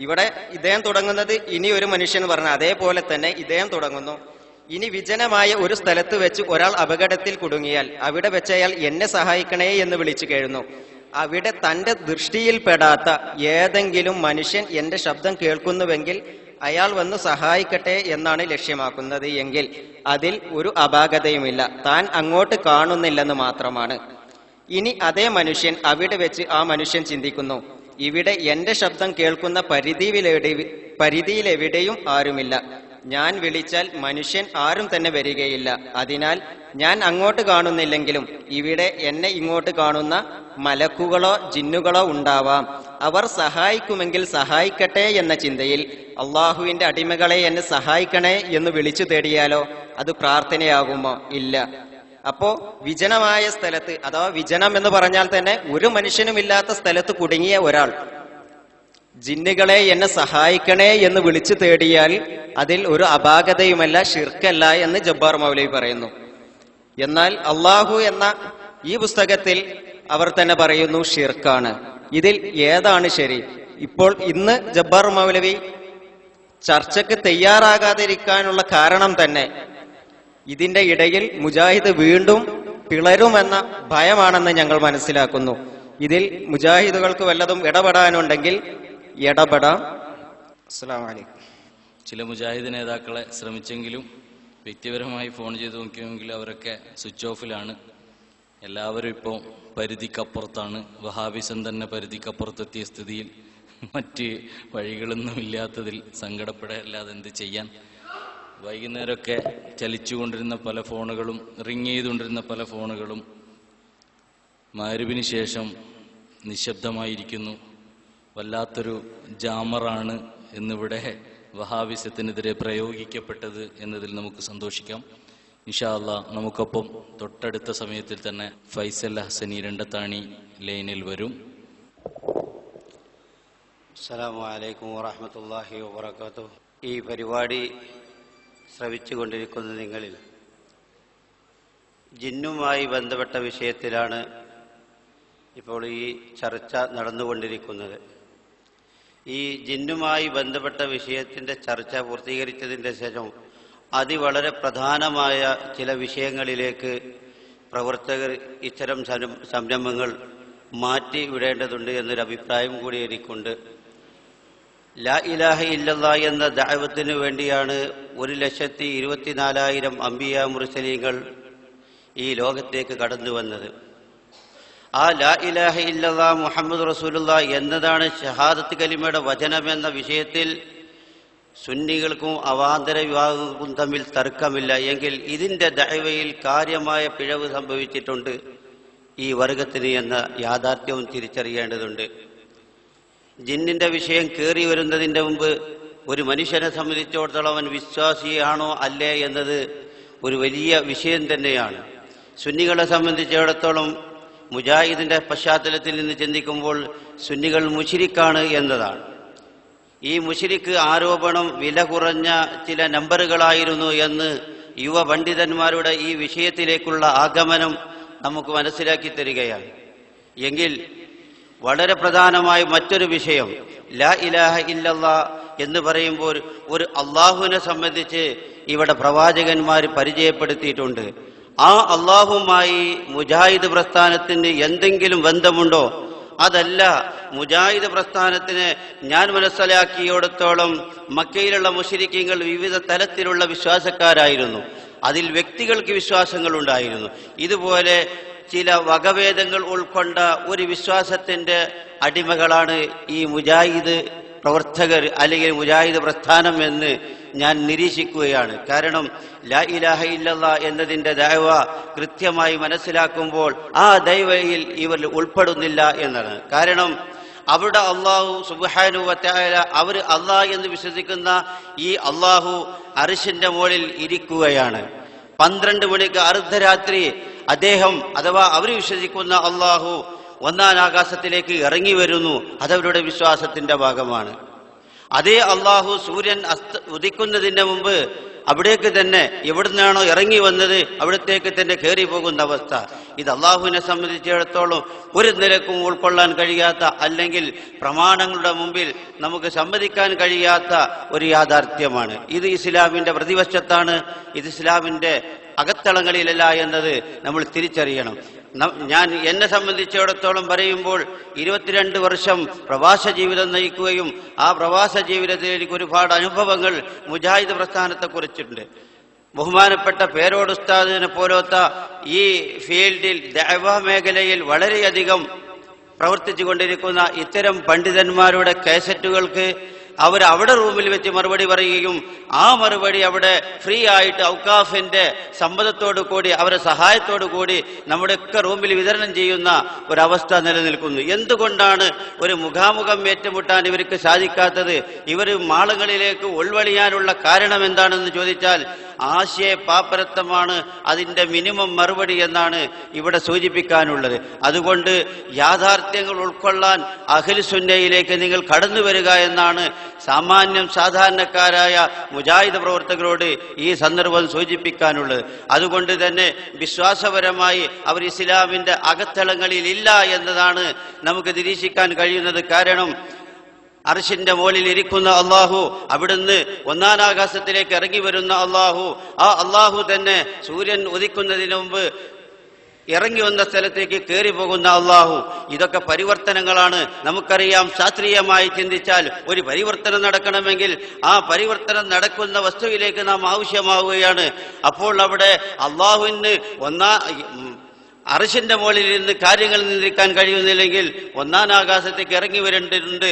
[SPEAKER 3] ഇവിടെ ഇദ്ദേഹം തുടങ്ങുന്നത് ഇനി ഒരു മനുഷ്യൻ പറഞ്ഞ അതേപോലെ തന്നെ ഇദ്ദേഹം തുടങ്ങുന്നു, ഇനി വിജനമായ ഒരു സ്ഥലത്ത് വെച്ച് ഒരാൾ അപകടത്തിൽ കുടുങ്ങിയാൽ അവിടെ വെച്ച് അയാൾ എന്നെ സഹായിക്കണേ എന്ന് വിളിച്ചു കേഴുന്നു. അവിടെ തന്റെ ദൃഷ്ടിയിൽപ്പെടാത്ത ഏതെങ്കിലും മനുഷ്യൻ എന്റെ ശബ്ദം കേൾക്കുന്നുവെങ്കിൽ അയാൾ വന്ന് സഹായിക്കട്ടെ എന്നാണ് ലക്ഷ്യമാക്കുന്നത് എങ്കിൽ അതിൽ ഒരു അപാകതയുമില്ല. താൻ അങ്ങോട്ട് കാണുന്നില്ലെന്ന് മാത്രമാണ്. ഇനി അതേ മനുഷ്യൻ അവിടെ വെച്ച് ആ മനുഷ്യൻ ചിന്തിക്കുന്നു, ഇവിടെ എന്റെ ശബ്ദം കേൾക്കുന്ന പരിധിയിലെവിടെയും ആരുമില്ല. ഞാൻ വിളിച്ചാൽ മനുഷ്യൻ ആരും തന്നെ വരികയില്ല. അതിനാൽ ഞാൻ അങ്ങോട്ട് കാണുന്നില്ലെങ്കിലും ഇവിടെ എന്നെ ഇങ്ങോട്ട് കാണുന്ന മലക്കുകളോ ജിന്നുകളോ ഉണ്ടാവാം. അവർ സഹായിക്കുമെങ്കിൽ സഹായിക്കട്ടെ എന്ന ചിന്തയിൽ അള്ളാഹുവിന്റെ അടിമകളെ എന്നെ സഹായിക്കണേ എന്ന് വിളിച്ചു തേടിയാലോ അത് പ്രാർത്ഥനയാകുമോ? ഇല്ല. അപ്പോ വിജനമായ സ്ഥലത്ത്, അഥവാ വിജനം എന്ന് പറഞ്ഞാൽ തന്നെ ഒരു മനുഷ്യനുമില്ലാത്ത സ്ഥലത്ത് കുടുങ്ങിയ ഒരാൾ ജിന്നുകളെ എന്നെ സഹായിക്കണേ എന്ന് വിളിച്ചു തേടിയാൽ അതിൽ ഒരു അപാകതയുമല്ല, ഷിർക്കല്ല എന്ന് ജബ്ബാർ മൗലവി പറയുന്നു. എന്നാൽ അള്ളാഹു എന്ന ഈ പുസ്തകത്തിൽ അവർ തന്നെ പറയുന്നു ഷിർക്കാണ്. ഇതിൽ ഏതാണ് ശരി? ഇപ്പോൾ ഇന്ന് ജബ്ബാർ മൗലവി ചർച്ചയ്ക്ക് തയ്യാറാകാതിരിക്കാനുള്ള കാരണം തന്നെ ഇതിന്റെ ഇടയിൽ മുജാഹിദ് വീണ്ടും പിളരുമെന്ന ഭയമാണെന്ന് ഞങ്ങൾ മനസ്സിലാക്കുന്നു. ഇതിൽ മുജാഹിദുകൾക്ക് വല്ലതും ഇടപെടാനുണ്ടെങ്കിൽ ഇടപെടാം. അസ്സലാമു അലൈക്കും.
[SPEAKER 4] ചില മുജാഹിദ് നേതാക്കളെ ശ്രമിച്ചെങ്കിലും വ്യക്തിപരമായി ഫോൺ ചെയ്ത് നോക്കിയെങ്കിലും അവരൊക്കെ സ്വിച്ച് ഓഫിലാണ്. എല്ലാവരും ഇപ്പോൾ പരിധിക്കപ്പുറത്താണ്. വഹാബിസം തന്നെ പരിധിക്കപ്പുറത്തെത്തിയ സ്ഥിതിയിൽ മറ്റ് വഴികളൊന്നും ഇല്ലാത്തതിൽ സങ്കടപ്പെടാതെ എന്ത് ചെയ്യാൻ. വൈകുന്നേരമൊക്കെ ചലിച്ചുകൊണ്ടിരുന്ന പല ഫോണുകളും, റിങ് ചെയ്തുകൊണ്ടിരുന്ന പല ഫോണുകളും മഗ്‌രിബിന് ശേഷം നിശബ്ദമായിരിക്കുന്നു. വല്ലാത്തൊരു ജാമറാണ് എന്നിവിടെ വഹാബിസത്തിനെതിരെ പ്രയോഗിക്കപ്പെട്ടത് എന്നതിൽ നമുക്ക് സന്തോഷിക്കാം. ഇൻഷാ അല്ലാഹ് നമുക്കൊപ്പം തൊട്ടടുത്ത സമയത്തിൽ തന്നെ ഫൈസൽ ഹസനി രണ്ടത്താണി ലൈനിൽ വരും.
[SPEAKER 5] അസ്സലാമു അലൈക്കും വറഹ്മത്തുള്ളാഹി വബറകാതുഹു. ഈ പരിപാടി ശ്രവിച്ചുകൊണ്ടിരിക്കുന്ന നിങ്ങളിൽ ജിന്നുമായി ബന്ധപ്പെട്ട വിഷയത്തിലാണ് ഇപ്പോൾ ഈ ചർച്ച നടന്നുകൊണ്ടിരിക്കുന്നത്. ഈ ജിന്നുമായി ബന്ധപ്പെട്ട വിഷയത്തിൻ്റെ ചർച്ച പൂർത്തീകരിച്ചതിൻ്റെ ശേഷം വളരെ പ്രധാനമായ ചില വിഷയങ്ങളിലേക്ക് പ്രവർത്തകർ ഇത്തരം സംരംഭങ്ങൾ മാറ്റി വിടേണ്ടതുണ്ട് എന്നൊരു അഭിപ്രായം കൂടി എനിക്കുണ്ട്. ലാ ഇലാഹ ഇല്ലല്ലാഹ് എന്ന ദഅവത്തിന് വേണ്ടിയാണ് 1,24,000 അംബിയ മുർസലീങ്ങൾ ഈ ലോകത്തേക്ക് കടന്നു വന്നത്. ആ ലാ ഇലാഹ ഇല്ലല്ലാഹ് മുഹമ്മദ് റസൂലുള്ളാഹ് എന്നതാണ് ഷഹാദത്ത് കലിമയുടെ വചനമെന്ന വിഷയത്തിൽ സുന്നികൾക്കും അവാന്തര വിഭാഗങ്ങൾക്കും തമ്മിൽ തർക്കമില്ല. എങ്കിൽ ഇതിൻ്റെ ദഅവയിൽ കാര്യമായ പിഴവ് സംഭവിച്ചിട്ടുണ്ട് ഈ വർഗത്തിന് എന്ന യാഥാർത്ഥ്യവും തിരിച്ചറിയേണ്ടതുണ്ട്. ജിന്നിന്റെ വിഷയം കയറി വരുന്നതിൻ്റെ മുമ്പ് ഒരു മനുഷ്യനെ സംബന്ധിച്ചിടത്തോളം അവൻ വിശ്വാസിയാണോ അല്ലേ എന്നത് ഒരു വലിയ വിഷയം തന്നെയാണ്. സുന്നികളെ സംബന്ധിച്ചിടത്തോളം മുജാഹിദിന്റെ പശ്ചാത്തലത്തിൽ നിന്ന് ചിന്തിക്കുമ്പോൾ സുന്നികൾ മുശ്രിക്കാണ് എന്നതാണ്. ഈ മുശ്രിക്ക് ആരോപണം വില കുറഞ്ഞ ചില നമ്പറുകളായിരുന്നു എന്ന് യുവ പണ്ഡിതന്മാരുടെ ഈ വിഷയത്തിലേക്കുള്ള ആഗമനം നമുക്ക് മനസ്സിലാക്കി തരികയാണ്. എങ്കിൽ വളരെ പ്രധാനമായ മറ്റൊരു വിഷയം, ലാ ഇലാഹ ഇല്ലല്ലാഹ് എന്ന് പറയുമ്പോൾ ഒരു അള്ളാഹുവിനെ സംബന്ധിച്ച് ഇവിടെ പ്രവാചകന്മാർ പരിചയപ്പെടുത്തിയിട്ടുണ്ട്. ആ അള്ളാഹുമായി മുജാഹിദ് പ്രസ്ഥാനത്തിന് എന്തെങ്കിലും ബന്ധമുണ്ടോ? അതല്ല. മുജാഹിദ് പ്രസ്ഥാനത്തിന് ഞാൻ മനസ്സിലാക്കിയിടത്തോളം മക്കയിലുള്ള മുശ്രിക്കീങ്ങൾ വിവിധ തലത്തിലുള്ള വിശ്വാസക്കാരായിരുന്നു. അതിൽ വ്യക്തികൾക്ക് വിശ്വാസങ്ങൾ ഉണ്ടായിരുന്നു. ഇതുപോലെ ചില വകഭേദങ്ങൾ ഉൾക്കൊണ്ട ഒരു വിശ്വാസത്തിന്റെ അടിമകളാണ് ഈ മുജാഹിദ് പ്രവർത്തകർ അല്ലെങ്കിൽ മുജാഹിദ് പ്രസ്ഥാനം എന്ന് ഞാൻ നിരീക്ഷിക്കുകയാണ്. കാരണം ലാ ഇലാഹ ഇല്ലല്ലാഹ് എന്നതിന്റെ ദഅവ കൃത്യമായി മനസ്സിലാക്കുമ്പോൾ ആ ദഅവയിൽ ഇവർ ഉൾപ്പെടുന്നില്ല എന്നാണ്. കാരണം അവിടെ അള്ളാഹു സുബ്ഹാനഹു വ തആല അവർ അള്ളാഹ് എന്ന് വിശ്വസിക്കുന്ന ഈ അള്ളാഹു അർശിന്റെ മുകളിൽ ഇരിക്കുകയാണ്. 12 മണിക്ക് അർദ്ധരാത്രി അദ്ദേഹം അഥവാ അവർ വിശ്വസിക്കുന്ന അള്ളാഹു 1-ാം ആകാശത്തിലേക്ക് ഇറങ്ങി വരുന്നു. അതവരുടെ വിശ്വാസത്തിന്റെ ഭാഗമാണ്. അതേ അള്ളാഹു സൂര്യൻ ഉദിക്കുന്നതിന് മുമ്പ് അവിടേക്ക് തന്നെ എവിടുന്നാണോ ഇറങ്ങി വന്നത് അവിടത്തേക്ക് തന്നെ കയറി പോകുന്ന അവസ്ഥ. ഇത് അള്ളാഹുവിനെ സംബന്ധിച്ചിടത്തോളം ഒരു നിലക്കും ഉൾക്കൊള്ളാൻ കഴിയാത്ത, അല്ലെങ്കിൽ പ്രമാണങ്ങളുടെ മുമ്പിൽ നമുക്ക് സമ്മതിക്കാൻ കഴിയാത്ത ഒരു യാഥാർത്ഥ്യമാണ്. ഇത് ഇസ്ലാമിന്റെ പ്രതിവശത്താണ്, ഇത് ഇസ്ലാമിന്റെ അകത്തളങ്ങളിലല്ല എന്നത് നമ്മൾ തിരിച്ചറിയണം. ഞാൻ എന്നെ സംബന്ധിച്ചിടത്തോളം പറയുമ്പോൾ 22 വർഷം പ്രവാസ ജീവിതം നയിക്കുകയും ആ പ്രവാസ ജീവിതത്തിൽ എനിക്ക് ഒരുപാട് അനുഭവങ്ങൾ മുജാഹിദ് പ്രസ്ഥാനത്തെ കുറിച്ചിട്ടുണ്ട്. ബഹുമാനപ്പെട്ട പേരോട് ഉസ്താദിനെ പോലത്തെ ഈ ഫീൽഡിൽ ദഅവ മേഖലയിൽ വളരെയധികം പ്രവർത്തിച്ചു കൊണ്ടിരിക്കുന്ന ഇത്തരം പണ്ഡിതന്മാരുടെ കാസറ്റുകൾക്ക് അവർ അവിടെ റൂമിൽ വെച്ച് മറുപടി പറയുകയും ആ മറുപടി അവിടെ ഫ്രീ ആയിട്ട് ഔക്കാഫിന്റെ സമ്മതത്തോടു കൂടി അവരുടെ സഹായത്തോടു കൂടി നമ്മുടെയൊക്കെ റൂമിൽ വിതരണം ചെയ്യുന്ന ഒരവസ്ഥ നിലനിൽക്കുന്നു. എന്തുകൊണ്ടാണ് ഒരു മുഖാമുഖം ഏറ്റുമുട്ടാൻ ഇവർക്ക് സാധിക്കാത്തത്? ഇവർ മാളങ്ങളിലേക്ക് ഉൾവലിയാനുള്ള കാരണം എന്താണെന്ന് ചോദിച്ചാൽ ആശയ പാപ്പരത്വമാണ് അതിന്റെ മിനിമം മറുപടി എന്നാണ് ഇവിടെ സൂചിപ്പിക്കാനുള്ളത്. അതുകൊണ്ട് യാഥാർത്ഥ്യങ്ങൾ ഉൾക്കൊള്ളാൻ അഹ്ലു സുന്നയിലേക്ക് നിങ്ങൾ കടന്നു വരിക എന്നാണ് സാമാന്യം സാധാരണക്കാരായ മുജാഹിദ് പ്രവർത്തകരോട് ഈ സന്ദർഭം സൂചിപ്പിക്കാനുള്ളത്. അതുകൊണ്ട് തന്നെ വിശ്വാസപരമായി അവർ ഇസ്ലാമിന്റെ അകത്തളങ്ങളിൽ ഇല്ല എന്നതാണ് നമുക്ക് നിരീക്ഷിക്കാൻ കഴിയുന്നത്. കാരണം അർശിന്റെ മുകളിൽ ഇരിക്കുന്ന അള്ളാഹു, അവിടുന്ന് 1-ാം ആകാശത്തിലേക്ക് ഇറങ്ങി വരുന്ന അള്ളാഹു, ആ അള്ളാഹു തന്നെ സൂര്യൻ ഉദിക്കുന്നതിന് മുമ്പ് ഇറങ്ങി വന്ന സ്ഥലത്തേക്ക് കയറി പോകുന്ന അള്ളാഹു. ഇതൊക്കെ പരിവർത്തനങ്ങളാണ്. നമുക്കറിയാം, ശാസ്ത്രീയമായി ചിന്തിച്ചാൽ ഒരു പരിവർത്തനം നടക്കണമെങ്കിൽ ആ പരിവർത്തനം നടക്കുന്ന വസ്തുവിലേക്ക് നാം ആവശ്യമാവുകയാണ്. അപ്പോൾ അവിടെ അള്ളാഹുവിന് അർശിന്റെ മുകളിൽ ഇരുന്ന് കാര്യങ്ങൾ നിയന്ത്രിക്കാൻ കഴിയുന്നില്ലെങ്കിൽ 1-ാം ആകാശത്തേക്ക് ഇറങ്ങി വരേണ്ടതുണ്ട്.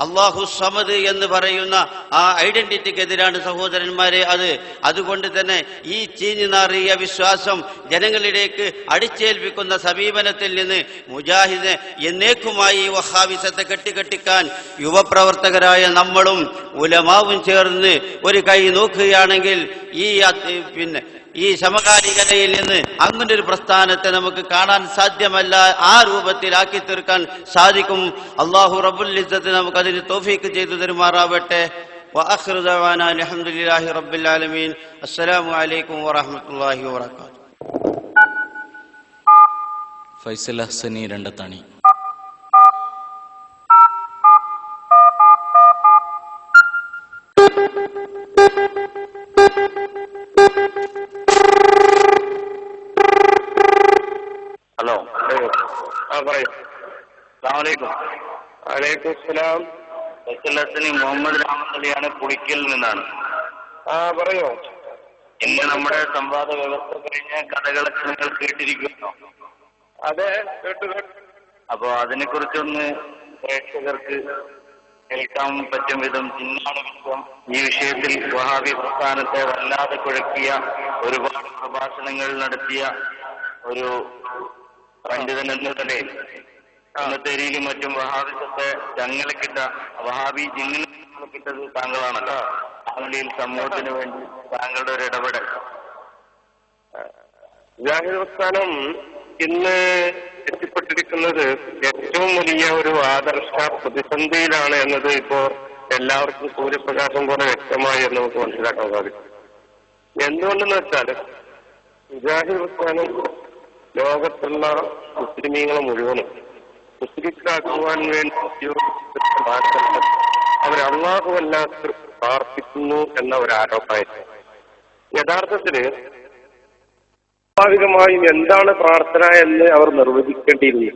[SPEAKER 5] അള്ളാഹു സമദ് എന്ന് പറയുന്ന ആ ഐഡന്റിറ്റിക്കെതിരാണ് സഹോദരന്മാരെ അത്. അതുകൊണ്ട് തന്നെ ഈ ചീഞ്ഞുനാറിയ വിശ്വാസം ജനങ്ങളിലേക്ക് അടിച്ചേൽപ്പിക്കുന്ന സമീപനത്തിൽ നിന്ന് മുജാഹിദ് എന്നേക്കുമായി വഹാബിസത്തെ കെട്ടിക്കാൻ യുവപ്രവർത്തകരായ നമ്മളും ഉലമാവും ചേർന്ന് ഒരു കൈ നോക്കുകയാണെങ്കിൽ ഈ സമകാലികതയിൽ നിന്ന് അങ്ങനെ ഒരു പ്രസ്ഥാനത്തെ നമുക്ക് കാണാൻ സാധ്യമല്ല. ആ രൂപത്തിലാക്കി തീർക്കാൻ സാധിക്കും. അല്ലാഹു റബ്ബുൽ ഇസ്സത്ത് നമുക്ക് അതിന് തൗഫീഖ് ചെയ്തു തരുമാറാവട്ടെ. വആഖിറു ദഅവാനാ അൽഹംദുലില്ലാഹി റബ്ബിൽ ആലമീൻ. അസ്സലാമു അലൈക്കും വറഹ്മത്തുള്ളാഹി വബറകാതുഹു.
[SPEAKER 4] ഫൈസൽ ഹസനി രണ്ടത്താണി.
[SPEAKER 6] ഹലോ, പറയൂ. അസ്സലാമു അലൈക്കും. വലൈക്കും. മുഹമ്മദ് രാമത്തലിയാണ്, പുളിക്കലിൽ നിന്നാണ്. പറയൂ. ഇന്ന് നമ്മുടെ സംവാദ വ്യവസ്ഥ കഴിഞ്ഞ കഥകളൊക്കെ നിങ്ങൾ കേട്ടിരിക്കുന്നു. അതെ, കേട്ടു. അപ്പോ അതിനെക്കുറിച്ചൊന്ന് പ്രേക്ഷകർക്ക് കേൾക്കാൻ പറ്റും വിധം ചിന്നാണ് വിശ്വം ഈ വിഷയത്തിൽ വഹാബി പ്രസ്ഥാനത്തെ വല്ലാതെ കുഴക്കിയ, ഒരുപാട് പ്രഭാഷണങ്ങൾ നടത്തിയ ഒരു പണ്ഡിതൻ എന്ന നിലയിൽ അന്നത്തേരിയിലും മറ്റും വഹാബിസത്തെ ചങ്ങലക്കിട്ട, വഹാബി ജിന്നിട്ടത് താങ്കളാണല്ലോ. ആ നിലയിൽ സമൂഹത്തിന് വേണ്ടി താങ്കളുടെ ഒരു ഇടപെടൽ.
[SPEAKER 7] മുജാഹിദ് പ്രസ്ഥാനം ഇന്ന് എത്തിപ്പെട്ടിരിക്കുന്നത് ഏറ്റവും വലിയ ഒരു ആദർശ പ്രതിസന്ധിയിലാണ് എന്നത് ഇപ്പോ എല്ലാവർക്കും സൂര്യപ്രകാശം പോലെ വ്യക്തമായി എന്ന് നമുക്ക് മനസ്സിലാക്കാൻ സാധിക്കും. എന്തുകൊണ്ടെന്ന് വെച്ചാൽ മുജാഹിദ് പ്രസ്ഥാനം ലോകത്തുള്ള മുസ്ലിമീങ്ങളെ മുഴുവനും മുസ്ലിക്കാക്കുവാൻ വേണ്ടി അവർ അള്ളാഹുവല്ലാത്ത പ്രാർത്ഥിക്കുന്നു എന്ന ഒരു ആരോപണമായിരുന്നു. യഥാർത്ഥത്തില് സ്വാഭാവികമായും എന്താണ് പ്രാർത്ഥന എന്ന് അവർ നിർവചിക്കേണ്ടിയിരുന്നു.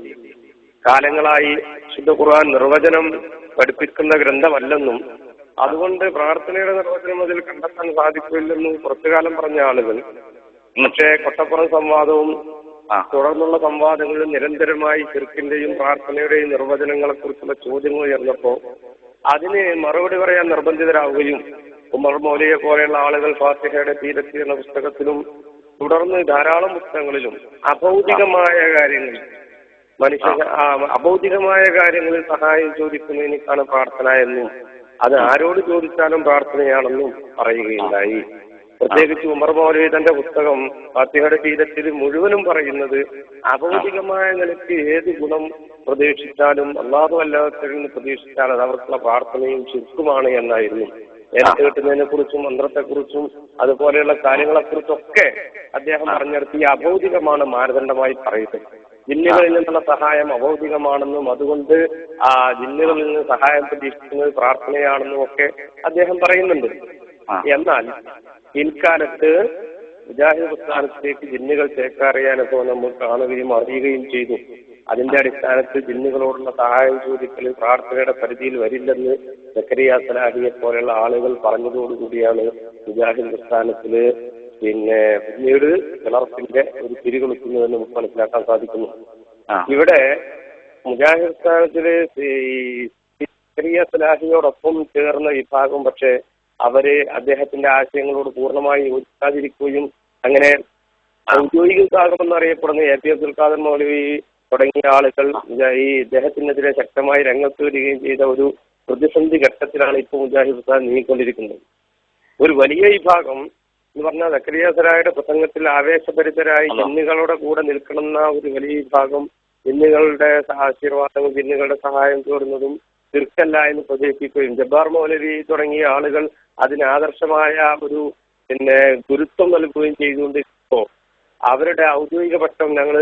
[SPEAKER 7] കാലങ്ങളായി വിശുദ്ധ ഖുർആൻ നിർവചനം പഠിപ്പിക്കുന്ന ഗ്രന്ഥമല്ലെന്നും അതുകൊണ്ട് പ്രാർത്ഥനയുടെ നിർവചനം അതിൽ കണ്ടെത്താൻ സാധിക്കില്ലെന്നും കുറച്ചു കാലം പറഞ്ഞ ആളുകൾ പക്ഷേ കൊട്ടപ്പുറം സംവാദവും തുടർന്നുള്ള സംവാദങ്ങളിൽ നിരന്തരമായി ശിർക്കിന്റെയും പ്രാർത്ഥനയുടെയും നിർവചനങ്ങളെ കുറിച്ചുള്ള ചോദ്യങ്ങൾ ഉയർന്നപ്പോ അതിന് മറുപടി പറയാൻ നിർബന്ധിതരാവുകയും ഉമർ മൗലവിയെ പോലെയുള്ള ആളുകൾ ഫാത്തിഹയുടെ തീരത്തി എന്ന പുസ്തകത്തിലും തുടർന്ന് ധാരാളം പുസ്തകങ്ങളിലും അഭൗതികമായ കാര്യങ്ങളിൽ അഭൗതികമായ കാര്യങ്ങളിൽ സഹായം ചോദിക്കുന്നതിനേക്കാണ് പ്രാർത്ഥന എന്നും അത് ആരോട് ചോദിച്ചാലും പ്രാർത്ഥനയാണെന്നും പറയുകയുണ്ടായി. പ്രത്യേകിച്ച് ഉമർ മൗലവി തന്റെ പുസ്തകം ഫാത്തിഹയുടെ തീരത്തിൽ മുഴുവനും പറയുന്നത് അഭൗതികമായ നിലയ്ക്ക് ഏത് ഗുണം പ്രതീക്ഷിച്ചാലും അല്ലാഹു അല്ലാത്തവരിൽ നിന്ന് പ്രതീക്ഷിച്ചാൽ അത് അവർക്കുള്ള പ്രാർത്ഥനയും ശിർക്കുമാണ് എന്നായിരുന്നു. നേരത്തെ കിട്ടുന്നതിനെ കുറിച്ചും മന്ത്രത്തെക്കുറിച്ചും അതുപോലെയുള്ള കാര്യങ്ങളെക്കുറിച്ചൊക്കെ അദ്ദേഹം പറഞ്ഞെടുത്ത് ഈ അഭൗതികമാണ് മാനദണ്ഡമായി പറയുന്നത്. ജിന്നുകളിൽ നിന്നുള്ള സഹായം അഭൗതികമാണെന്നും അതുകൊണ്ട് ആ ജിന്നുകളിൽ നിന്ന് സഹായം പ്രതീക്ഷിക്കുന്നത് പ്രാർത്ഥനയാണെന്നും ഒക്കെ അദ്ദേഹം പറയുന്നുണ്ട്. എന്നാൽ പിൽക്കാലത്ത് മുജാഹിദ് പ്രസ്ഥാനത്തിലേക്ക് ജിന്നുകൾ ചേക്കാറിയാനൊക്കെ നമ്മൾ കാണുകയും അറിയുകയും ചെയ്തു. അതിന്റെ അടിസ്ഥാനത്തിൽ ജിന്നുകളോടുള്ള സഹായം ചോദിക്കൽ പ്രാർത്ഥനയുടെ പരിധിയിൽ വരില്ലെന്ന് സക്കരിയ സലാഹിയെ പോലെയുള്ള ആളുകൾ പറഞ്ഞതോടുകൂടിയാണ് മുജാഹിദ് പ്രസ്ഥാനത്തില് പിന്നീട് കിളർപ്പിന്റെ ഒരു തിരികൊളുത്തുന്നതെന്ന് നമുക്ക് മനസ്സിലാക്കാൻ സാധിക്കുന്നു. ഇവിടെ മുജാഹിദ് പ്രസ്ഥാനത്തില് സക്കരിയ സലാഹിയോടൊപ്പം ചേർന്ന വിഭാഗം പക്ഷെ അവര് അദ്ദേഹത്തിന്റെ ആശയങ്ങളോട് പൂർണ്ണമായി യോജിക്കാതിരിക്കുകയും അങ്ങനെ ഔദ്യോഗിക വിഭാഗം എന്നറിയപ്പെടുന്ന എ.പി. അബ്ദുൽ ഖാദർ മൗലവി തുടങ്ങിയ ആളുകൾ ഈ ഇദ്ദേഹത്തിനെതിരെ ശക്തമായി രംഗത്ത് വരികയും ചെയ്ത ഒരു പ്രതിസന്ധി ഘട്ടത്തിലാണ് ഇപ്പോൾ മുജാഹിദ് പ്രസ്ഥാനം നീങ്ങിക്കൊണ്ടിരിക്കുന്നത്. ഒരു വലിയ വിഭാഗം എന്ന് പറഞ്ഞാൽ സക്കരിയ സലാഹിയുടെ പ്രസംഗത്തിൽ ആവേശഭരിതരായി ജിന്നുകളുടെ കൂടെ നിൽക്കണമെന്ന ഒരു വലിയ വിഭാഗം ജിന്നുകളുടെ ആശീർവാദവും ജിന്നുകളുടെ സഹായം തേടുന്നതും ശിർക്കല്ല എന്ന് പ്രചരിപ്പിക്കുകയും ജബ്ബാർ മൗലവി തുടങ്ങിയ ആളുകൾ അതിന് ആദർശമായ ഒരു ഗുരുത്വം നൽകുകയും ചെയ്തുകൊണ്ടിരിക്കുമ്പോൾ അവരുടെ ഔദ്യോഗിക പക്ഷം ഞങ്ങൾ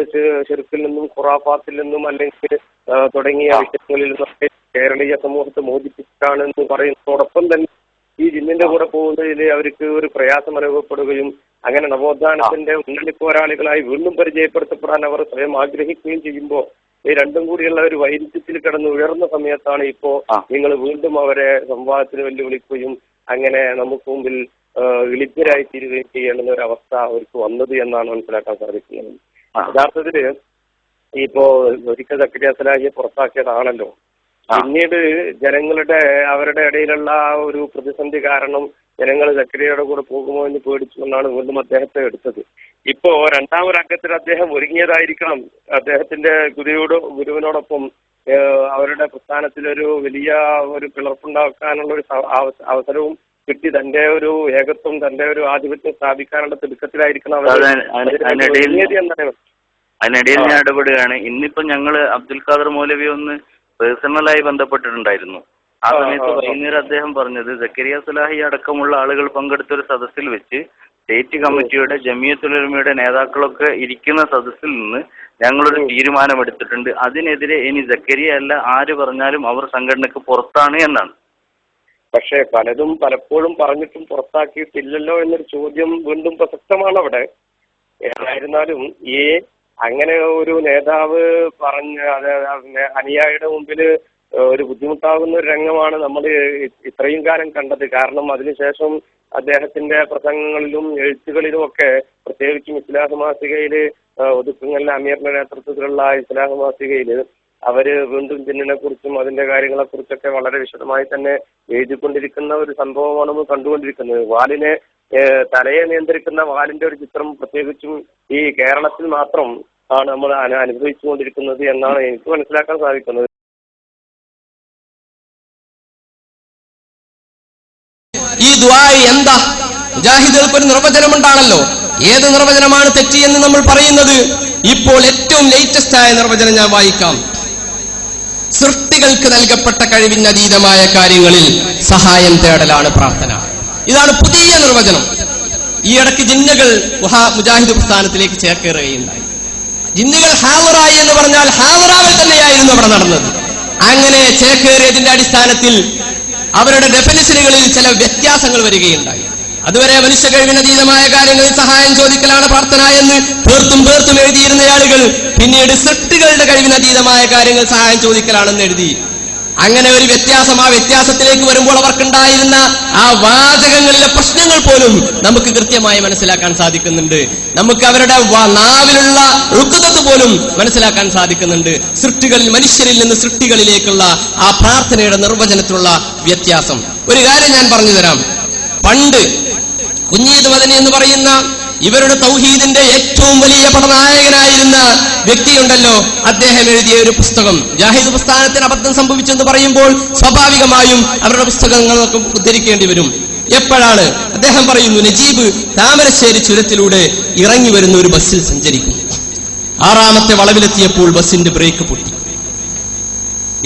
[SPEAKER 7] ശിർക്കിൽ നിന്നും ഖുറാഫാത്തിൽ നിന്നും അല്ലെങ്കിൽ തുടങ്ങിയ വിഷയങ്ങളിൽ നിന്നൊക്കെ കേരളീയ സമൂഹത്തെ മോചിപ്പിച്ചിട്ടാണെന്ന് പറയുന്നതോടൊപ്പം തന്നെ ഈ ജിന്നിന്റെ കൂടെ പോകുന്നതിൽ അവർക്ക് ഒരു പ്രയാസം അനുഭവപ്പെടുകയും അങ്ങനെ നവോത്ഥാനത്തിന്റെ ഉന്നതി പോരാളികളായി വീണ്ടും പരിചയപ്പെടുത്തപ്പെടാൻ അവർ സ്വയം ആഗ്രഹിക്കുകയും ചെയ്യുമ്പോൾ ഈ രണ്ടും കൂടിയുള്ള ഒരു വൈരുദ്ധ്യത്തിൽ കിടന്ന് ഉയർന്ന സമയത്താണ് ഇപ്പോ നിങ്ങൾ വീണ്ടും അവരെ സംവാദത്തിന് വെല്ലുവിളിക്കുകയും അങ്ങനെ നമുക്ക് മുമ്പിൽ വിളിപ്പരായി തീരുകയും ചെയ്യേണ്ടുന്ന ഒരു അവസ്ഥ അവർക്ക് വന്നത് എന്നാണ് മനസ്സിലാക്കാൻ സാധിക്കുന്നത്. യഥാർത്ഥത്തില് ഇപ്പോ ഒരിക്കൽ സക്കരിയ സലാഹിയെ പുറത്താക്കിയതാണല്ലോ. പിന്നീട് ജനങ്ങളുടെ അവരുടെ ഇടയിലുള്ള ഒരു പ്രതിസന്ധി കാരണം ജനങ്ങൾ സക്കരിയയുടെ കൂടെ പോകുമോ എന്ന് പേടിച്ചുകൊണ്ടാണ് വീണ്ടും അദ്ദേഹത്തെ എടുത്തത്. ഇപ്പോ രണ്ടാമൊരംഗത്തിൽ അദ്ദേഹം ഒരുങ്ങിയതായിരിക്കണം അദ്ദേഹത്തിന്റെ ഗുരുവിനോടൊപ്പം അവരുടെ പ്രസ്ഥാനത്തിലൊരു വലിയ ഒരു പിളർപ്പുണ്ടാക്കാനുള്ള ഒരു അവസരവും കിട്ടി തന്റെ ഒരു ഏകത്വം തന്റെ ഒരു ആധിപത്യം സ്ഥാപിക്കാനുള്ള തിടുക്കത്തിലായിരിക്കണം
[SPEAKER 6] അതിനിടയിൽ ഞാൻ ഇടപെടുകയാണ്. ഇന്നിപ്പോ ഞങ്ങള് അബ്ദുൽ ഖാദർ മൗലവി ഒന്ന് പേഴ്സണലായി ബന്ധപ്പെട്ടിട്ടുണ്ടായിരുന്നു. ആ സമയത്ത് വൈകുന്നേരം അദ്ദേഹം പറഞ്ഞത് സക്കരിയ സലാഹി അടക്കമുള്ള ആളുകൾ പങ്കെടുത്ത ഒരു സദസ്സിൽ വെച്ച് സ്റ്റേറ്റ് കമ്മിറ്റിയുടെ ജമിയത്തുൽ ഉലമയുടെ നേതാക്കളൊക്കെ ഇരിക്കുന്ന സദസ്സിൽ നിന്ന് ഞങ്ങളൊരു തീരുമാനമെടുത്തിട്ടുണ്ട്. അതിനെതിരെ ഇനി സക്കരിയ അല്ല ആര് പറഞ്ഞാലും അവർ സംഘടനക്ക് പുറത്താണ് എന്നാണ്.
[SPEAKER 7] പക്ഷെ പലതും പലപ്പോഴും പറഞ്ഞിട്ടും പുറത്താക്കിയിട്ടില്ലല്ലോ എന്നൊരു ചോദ്യം വീണ്ടും പ്രസക്തമാണ് അവിടെ. ഏതായിരുന്നാലും ഈ അങ്ങനെ ഒരു നേതാവ് പറഞ്ഞ അനുയായിയുടെ മുമ്പിൽ ഒരു ബുദ്ധിമുട്ടാകുന്ന ഒരു രംഗമാണ് നമ്മൾ ഇത്രയും കാലം കണ്ടത്. കാരണം അതിനുശേഷം അദ്ദേഹത്തിന്റെ പ്രസംഗങ്ങളിലും എഴുത്തുകളിലും ഒക്കെ പ്രത്യേകിച്ചും ഇസ്ലാഹ് മാസികയില് ഒതുക്കുങ്ങലിലെ അമീറിന്റെ നേതൃത്വത്തിലുള്ള ഇസ്ലാഹ് മാസികയില് അവര് വീണ്ടും ജിന്നിനെ കുറിച്ചും അതിന്റെ കാര്യങ്ങളെ കുറിച്ചൊക്കെ വളരെ വിശദമായി തന്നെ എഴുതിക്കൊണ്ടിരിക്കുന്ന ഒരു സംഭവമാണ് നമ്മൾ കണ്ടുകൊണ്ടിരിക്കുന്നത്. വാലിനെ തലയെ നിയന്ത്രിക്കുന്ന വാലിന്റെ ഒരു ചിത്രം പ്രത്യേകിച്ചും ഈ കേരളത്തിൽ മാത്രം ആണ് നമ്മൾ അനുഭവിച്ചുകൊണ്ടിരിക്കുന്നത് എന്നാണ് എനിക്ക് മനസ്സിലാക്കാൻ സാധിക്കുന്നത്.
[SPEAKER 8] ഈ ദുആ എന്താ? മുജാഹിദുകൾക്ക് ഒരു നിർവചനമുണ്ടാണല്ലോ. ഏത് നിർവചനമാണ് തെറ്റിയെന്ന് നമ്മൾ പറയുന്നത്? ഇപ്പോൾ ഏറ്റവും ലേറ്റസ്റ്റ് ആയ നിർവചനം ഞാൻ വായിക്കാം. സൃഷ്ടികൾക്ക് നൽകപ്പെട്ട കഴിവിന് അതീതമായ കാര്യങ്ങളിൽ സഹായം തേടലാണ് പ്രാർത്ഥന. ഇതാണ് പുതിയ നിർവചനം. ഈ ഇടയ്ക്ക് ജിന്നുകൾ മുജാഹിദ് പ്രസ്ഥാനത്തിലേക്ക് ചേക്കേറുകയുണ്ടായി. ജിന്നുകൾ ഹാളറായി എന്ന് പറഞ്ഞാൽ ഹാളറാവിൽ തന്നെയായിരുന്നു അവിടെ നടന്നത്. അങ്ങനെ ചേക്കേറിയതിന്റെ അടിസ്ഥാനത്തിൽ അവരുടെ ഡെഫിനിഷനുകളിൽ ചില വ്യത്യാസങ്ങൾ വരികയുണ്ടായി. അതുവരെ മനുഷ്യ കഴിവിനതീതമായ കാര്യങ്ങളിൽ സഹായം ചോദിക്കലാണ് പ്രാർത്ഥന എന്ന് പേർത്തും എഴുതിയിരുന്ന ആളുകൾ പിന്നീട് സൃഷ്ടികളുടെ കഴിവിനതീതമായ കാര്യങ്ങൾ സഹായം ചോദിക്കലാണെന്ന് എഴുതി. അങ്ങനെ ഒരു വ്യത്യാസം, ആ വ്യത്യാസത്തിലേക്ക് വരുമ്പോൾ അവർക്കുണ്ടായിരുന്ന ആ വാചകങ്ങളിലെ പ്രശ്നങ്ങൾ പോലും നമുക്ക് കൃത്യമായി മനസ്സിലാക്കാൻ സാധിക്കുന്നുണ്ട്. നമുക്ക് അവരുടെ നാവിലുള്ള ഋതുത്വം പോലും മനസ്സിലാക്കാൻ സാധിക്കുന്നുണ്ട്. സൃഷ്ടികളിൽ, മനുഷ്യരിൽ നിന്ന് സൃഷ്ടികളിലേക്കുള്ള ആ പ്രാർത്ഥനയുടെ നിർവചനത്തിലുള്ള വ്യത്യാസം. ഒരു കാര്യം ഞാൻ പറഞ്ഞു തരാം. പണ്ട് കുഞ്ഞീദ് മദനി എന്ന് പറയുന്ന ഇവരുടെ തൗഹീദിന്റെ ഏറ്റവും വലിയ പടനായകനായിരുന്ന വ്യക്തിയുണ്ടല്ലോ, അദ്ദേഹം എഴുതിയ ഒരു പുസ്തകം, മുജാഹിദ് പ്രസ്ഥാനത്തിന് അബദ്ധം സംഭവിച്ചെന്ന് പറയുമ്പോൾ സ്വാഭാവികമായും അവരുടെ പുസ്തകങ്ങളൊക്കെ ഉദ്ധരിക്കേണ്ടി വരും. എപ്പോഴാണ് അദ്ദേഹം പറയുന്നു, നജീബ് താമരശ്ശേരി ചുരത്തിലൂടെ ഇറങ്ങി വരുന്ന ഒരു ബസ്സിൽ സഞ്ചരിക്കുന്നു. 6ാമത്തെ വളവിലെത്തിയപ്പോൾ ബസ്സിന്റെ ബ്രേക്ക് പൊട്ടി.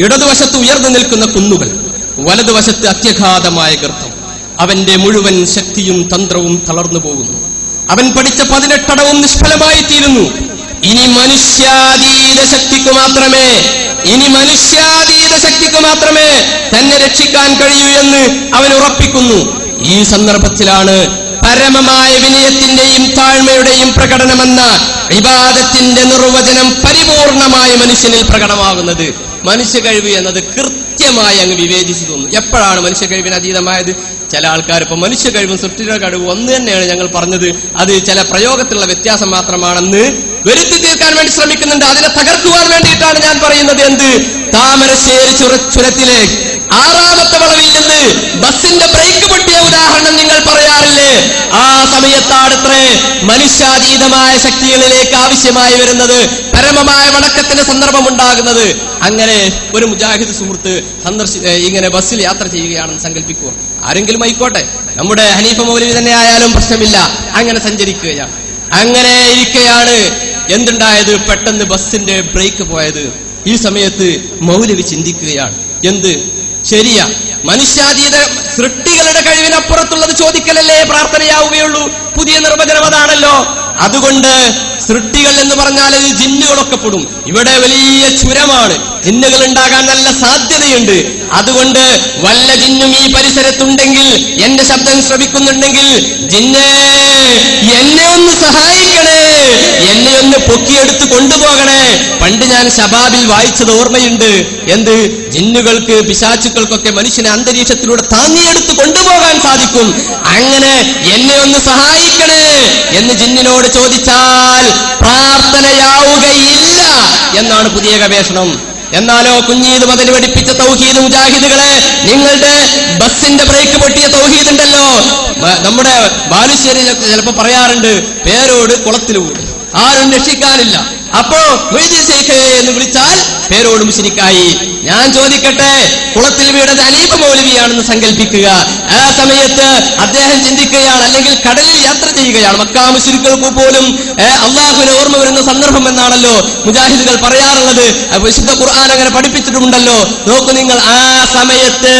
[SPEAKER 8] ഇടതുവശത്ത് ഉയർന്നു നിൽക്കുന്ന കുന്നുകൾ, വലതുവശത്ത് അത്യഘാതമായ ഗർത്തം. അവന്റെ മുഴുവൻ ശക്തിയും തന്ത്രവും തളർന്നു പോകുന്നു. അവൻ പഠിച്ച 18 അടവും നിഷ്ഫലമായി തീരുന്നു. ഇനി മനുഷ്യാതീത ശക്തിക്ക് മാത്രമേ തന്നെ രക്ഷിക്കാൻ കഴിയൂ എന്ന് അവൻ ഉറപ്പിക്കുന്നു. ഈ സന്ദർഭത്തിലാണ് പരമമായ വിനയത്തിന്റെയും താഴ്മയുടെയും പ്രകടനമെന്ന ഇബാദത്തിന്റെ നിർവചനം പരിപൂർണമായി മനുഷ്യനിൽ പ്രകടമാകുന്നത്. മനുഷ്യ കഴിവ് എന്നത് കൃത്യമായി അങ്ങ് വിവേചിച്ചു തോന്നുന്നു. എപ്പോഴാണ് മനുഷ്യ കഴിവിന് അതീതമായത്? ചില ആൾക്കാർ ഇപ്പൊ മനുഷ്യ കഴിവും സൃഷ്ടിയുടെ കഴിവ് ഒന്ന് തന്നെയാണ് ഞങ്ങൾ പറഞ്ഞത്, അത് ചില പ്രയോഗത്തിലുള്ള വ്യത്യാസം മാത്രമാണെന്ന് വരുത്തി തീർക്കാൻ വേണ്ടി ശ്രമിക്കുന്നുണ്ട്. അതിനെ തകർക്കുവാൻ വേണ്ടിയിട്ടാണ് ഞാൻ പറയുന്നത്. എന്ത്? താമരശ്ശേരി ചുരത്തിലെ 6ാമത്തെ വളവിൽ നിന്ന് ബസ്സിന്റെ ബ്രേക്ക് പൊട്ടിയ ഉദാഹരണം നിങ്ങൾ പറയാറില്ലേ? ആ സമയത്താണത്രേ മനുഷ്യാതീതമായ ശക്തികളിലേക്ക് ആവശ്യമായി വരുന്നത്, പരമമായ വണക്കത്തിന്റെ സന്ദർഭം ഉണ്ടാകുന്നത്. അങ്ങനെ ഒരു മുജാഹിദ് സുഹൃത്ത് ഇങ്ങനെ ബസ്സിൽ യാത്ര ചെയ്യുകയാണെന്ന് സങ്കല്പിക്കുക. ആരെങ്കിലും ആയിക്കോട്ടെ, നമ്മുടെ ഹനീഫ മൗലവി തന്നെ ആയാലും പ്രശ്നമില്ല. അങ്ങനെ സഞ്ചരിക്കുകയാണ്. അങ്ങനെ ഇരിക്കുകയാണ് എന്തുണ്ടായത്? പെട്ടെന്ന് ബസ്സിന്റെ ബ്രേക്ക് പോയത്. ഈ സമയത്ത് മൗലവി ചിന്തിക്കുകയാണ്, എന്ത് ശരിയാ, മനുഷ്യാതീത സൃഷ്ടികളുടെ കഴിവിനപ്പുറത്തുള്ളത് ചോദിക്കലല്ലേ പ്രാർത്ഥനയാവുകയുള്ളൂ. പുതിയ നിർവചനം അതാണല്ലോ. അതുകൊണ്ട് സൃഷ്ടികൾ എന്ന് പറഞ്ഞാൽ ഇത് ജിന്നുകളൊക്കെ പെടും. ഇവിടെ വലിയ ചുരമാണ്, ജിന്നുകൾ ഉണ്ടാകാൻ നല്ല സാധ്യതയുണ്ട്. അതുകൊണ്ട് വല്ല ജിന്നും ഈ പരിസരത്തുണ്ടെങ്കിൽ, എന്റെ ശബ്ദം ശ്രവിക്കുന്നുണ്ടെങ്കിൽ, ജിന്നേ എന്നെ ഒന്ന് സഹായിക്കണേ, എന്നെ ഒന്ന് പൊക്കിയെടുത്ത് കൊണ്ടുപോകണേ. പണ്ട് ഞാൻ ശബാബിൽ വായിച്ചത് ഓർമ്മയുണ്ട്. എന്ത്? ജിന്നുകൾക്ക്, പിശാചുക്കൾക്കൊക്കെ മനുഷ്യനെ അന്തരീക്ഷത്തിലൂടെ താങ്ങിയെടുത്ത് കൊണ്ടുപോകാൻ സാധിക്കും. അങ്ങനെ എന്നെ ഒന്ന് സഹായിക്കണേ എന്ന് ജിന്നിനോട് ചോദിച്ചാൽ പ്രാർത്ഥനയാവുകയില്ല എന്നാണ് പുതിയ ഗവേഷണം. എന്നാലോ കുഞ്ഞീദ് മദനി പഠിപ്പിച്ച തൗഹീദ് മുജാഹിദുകളെ, നിങ്ങളുടെ ബസ്സിന്റെ ബ്രേക്ക് പൊട്ടിയ തൗഹീദ് ഉണ്ടല്ലോ, നമ്മുടെ ബാലുശ്ശേരി ചിലപ്പോ പറയാറുണ്ട്, പേരോട് കുളത്തിലൂടെ ആരും രക്ഷിക്കാനില്ല. അപ്പോ മൊയ്തീൻ ശൈഖേ എന്ന് വിളിച്ചാൽ പേരോട് മുശ്രിക്കായി. ഞാൻ ചോദിക്കട്ടെ, കുളത്തിൽ വീണത് അനീഫ മൗലവിയാണെന്ന് സങ്കല്പിക്കുക. ആ സമയത്ത് അദ്ദേഹം ചിന്തിക്കുകയാണ്, അല്ലെങ്കിൽ കടലിൽ യാത്ര ചെയ്യുകയാണ്. മക്കാ മുശ്രിക്കുകൾക്ക് പോലും അള്ളാഹുവിനെ ഓർമ്മ വരുന്ന സന്ദർഭം എന്നാണല്ലോ മുജാഹിദുകൾ പറയാറുള്ളത്. വിശുദ്ധ ഖുർആൻ അങ്ങനെ പഠിപ്പിച്ചിട്ടുമുണ്ടല്ലോ. നോക്കൂ നിങ്ങൾ, ആ സമയത്ത്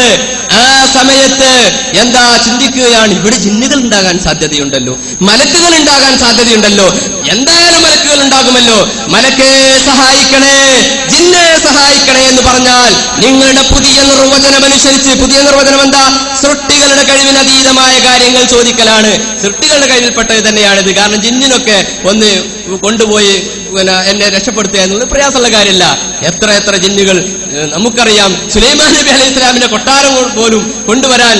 [SPEAKER 8] എന്താ ചിന്തിക്കുകയാണ്? ഇവിടെ ജിന്നുകൾ ഉണ്ടാകാൻ സാധ്യതയുണ്ടല്ലോ, മലക്കുകൾ ഉണ്ടാകാൻ സാധ്യതയുണ്ടല്ലോ, എന്തായാലും മലക്കുകൾ ഉണ്ടാകുമല്ലോ. മലക്കേ സഹായിക്കണേ, ജിന്നെ സഹായിക്കണേ എന്ന് പറഞ്ഞാൽ നിങ്ങളുടെ പുതിയ നിർവചനം അനുസരിച്ച്, പുതിയ നിർവചനം എന്താ? സൃഷ്ടികളുടെ കഴിവിന് അതീതമായ കാര്യങ്ങൾ ചോദിക്കലാണ്. സൃഷ്ടികളുടെ കഴിവിൽപ്പെട്ടത് തന്നെയാണിത്. കാരണം ജിന്നിനൊക്കെ ഒന്ന് കൊണ്ടുപോയി എന്നെ രക്ഷപ്പെടുത്തുക എന്നുള്ളത് പ്രയാസമുള്ള കാര്യമല്ല. എത്ര ജിന്നുകൾ നമുക്കറിയാം. സുലൈമാൻ നബി അലൈഹി ഇസ്ലാമിന്റെ കൊട്ടാരം പോലും കൊണ്ടുവരാൻ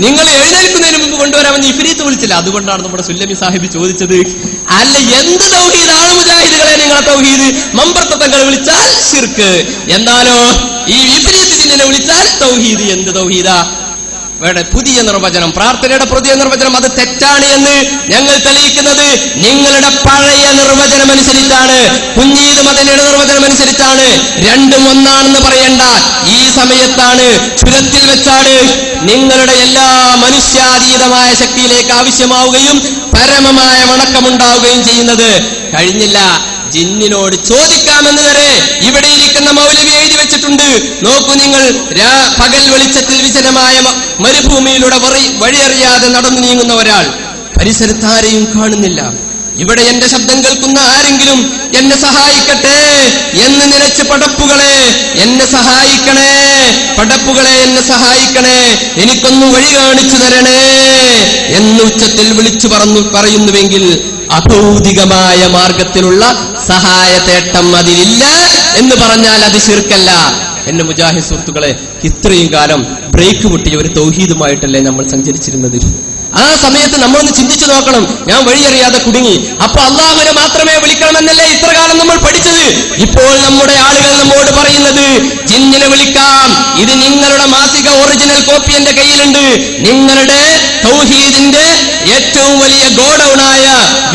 [SPEAKER 8] നിങ്ങൾ എഴുന്നേൽക്കുന്നതിന് മുമ്പ് കൊണ്ടുവരാമെന്ന് ഇഫ്രീത്ത് വിളിച്ചില്ല. അതുകൊണ്ടാണ് നമ്മുടെ സുല്ലമി സാഹിബ് ചോദിച്ചത്, അല്ല എന്ത് തൗഹീദാണ് മുജാഹിദുകളെ നിങ്ങളെ തൗഹീദ്? മമ്പർത്തങ്ങൾ വിളിച്ചാൽ ശിർക്ക്, എന്നാലോ ഈ ഇഫ്രീത്ത് ജിന്നിനെ വിളിച്ചാൽ തൗഹീദ്. എന്ത് തൗഹീദാ? പുതിയ നിർവചനം, പ്രാർത്ഥനയുടെ പുതിയ നിർവചനം, അത് തെറ്റാണ് എന്ന് ഞങ്ങൾ തെളിയിക്കുന്നത് നിങ്ങളുടെ പഴയ നിർവചനം അനുസരിച്ചാണ്, കുഞ്ഞീദ് മദനിയുടെ നിർവചനം അനുസരിച്ചാണ്. രണ്ടും ഒന്നാണെന്ന് പറയണ്ട. ഈ സമയത്താണ്, ചുരത്തിൽ വെച്ചാണ് നിങ്ങളുടെ എല്ലാ മനുഷ്യാതീതമായ ശക്തിയിലേക്ക് ആവശ്യമാവുകയും പരമമായ വണക്കമുണ്ടാവുകയും ചെയ്യുന്നത്. കഴിഞ്ഞില്ല, ജിന്നിനോട് ചോദിക്കാമെന്ന് വരെ ഇവിടെ ഇരിക്കുന്ന മൗലവി എഴുതി വെച്ചിട്ടുണ്ട്. നോക്കൂ നിങ്ങൾ, പകൽ വെളിച്ചത്തിൽ വിജനമായ മരുഭൂമിയിലൂടെ വഴിയറിയാതെ നടന്നു നീങ്ങുന്ന ഒരാൾ, പരിസരത്താരെയും കാണുന്നില്ല. ഇവിടെ എന്റെ ശബ്ദം കേൾക്കുന്ന ആരെങ്കിലും എന്നെ സഹായിക്കട്ടെ എന്ന് നിലച്ച് പടപ്പുകളെ എന്നെ സഹായിക്കണേ, പടപ്പുകളെ എന്നെ സഹായിക്കണേ, എനിക്കൊന്ന് വഴി കാണിച്ചു തരണേ എന്ന് ഉച്ചത്തിൽ വിളിച്ചു പറയുന്നുവെങ്കിൽ അഭൗതികമായ മാർഗത്തിലുള്ള സഹായ തേട്ടം അതിലില്ല എന്ന് പറഞ്ഞാൽ അത് ശിർക്കല്ല. എന്റെ മുജാഹിദ് സുഹൃത്തുക്കളെ, ഇത്രയും കാലം ബ്രേക്ക് പൊട്ടിയ ഒരു തൗഹീദുമായിട്ടല്ലേ നമ്മൾ സഞ്ചരിച്ചിരുന്നത്? ആ സമയത്ത് നമ്മളൊന്ന് ചിന്തിച്ചു നോക്കണം. ഞാൻ വഴിയറിയാതെ കുടുങ്ങി, അപ്പൊ അള്ളാഹുവിനെ മാത്രമേ വിളിക്കണമെന്നല്ലേ ഇത്ര കാലം നമ്മൾ പഠിച്ചത്? ഇപ്പോൾ നമ്മുടെ ആളുകൾ നമ്മോട് പറയുന്നത് ജിന്നിനെ വിളിക്കാം, ഇത് നിങ്ങളുടെ മാസിക ഒറിജിനൽ കോപ്പി എന്റെ കയ്യിലുണ്ട്. നിങ്ങളുടെ തൗഹീദിന്റെ ഏറ്റവും വലിയ ഗോഡൌണായ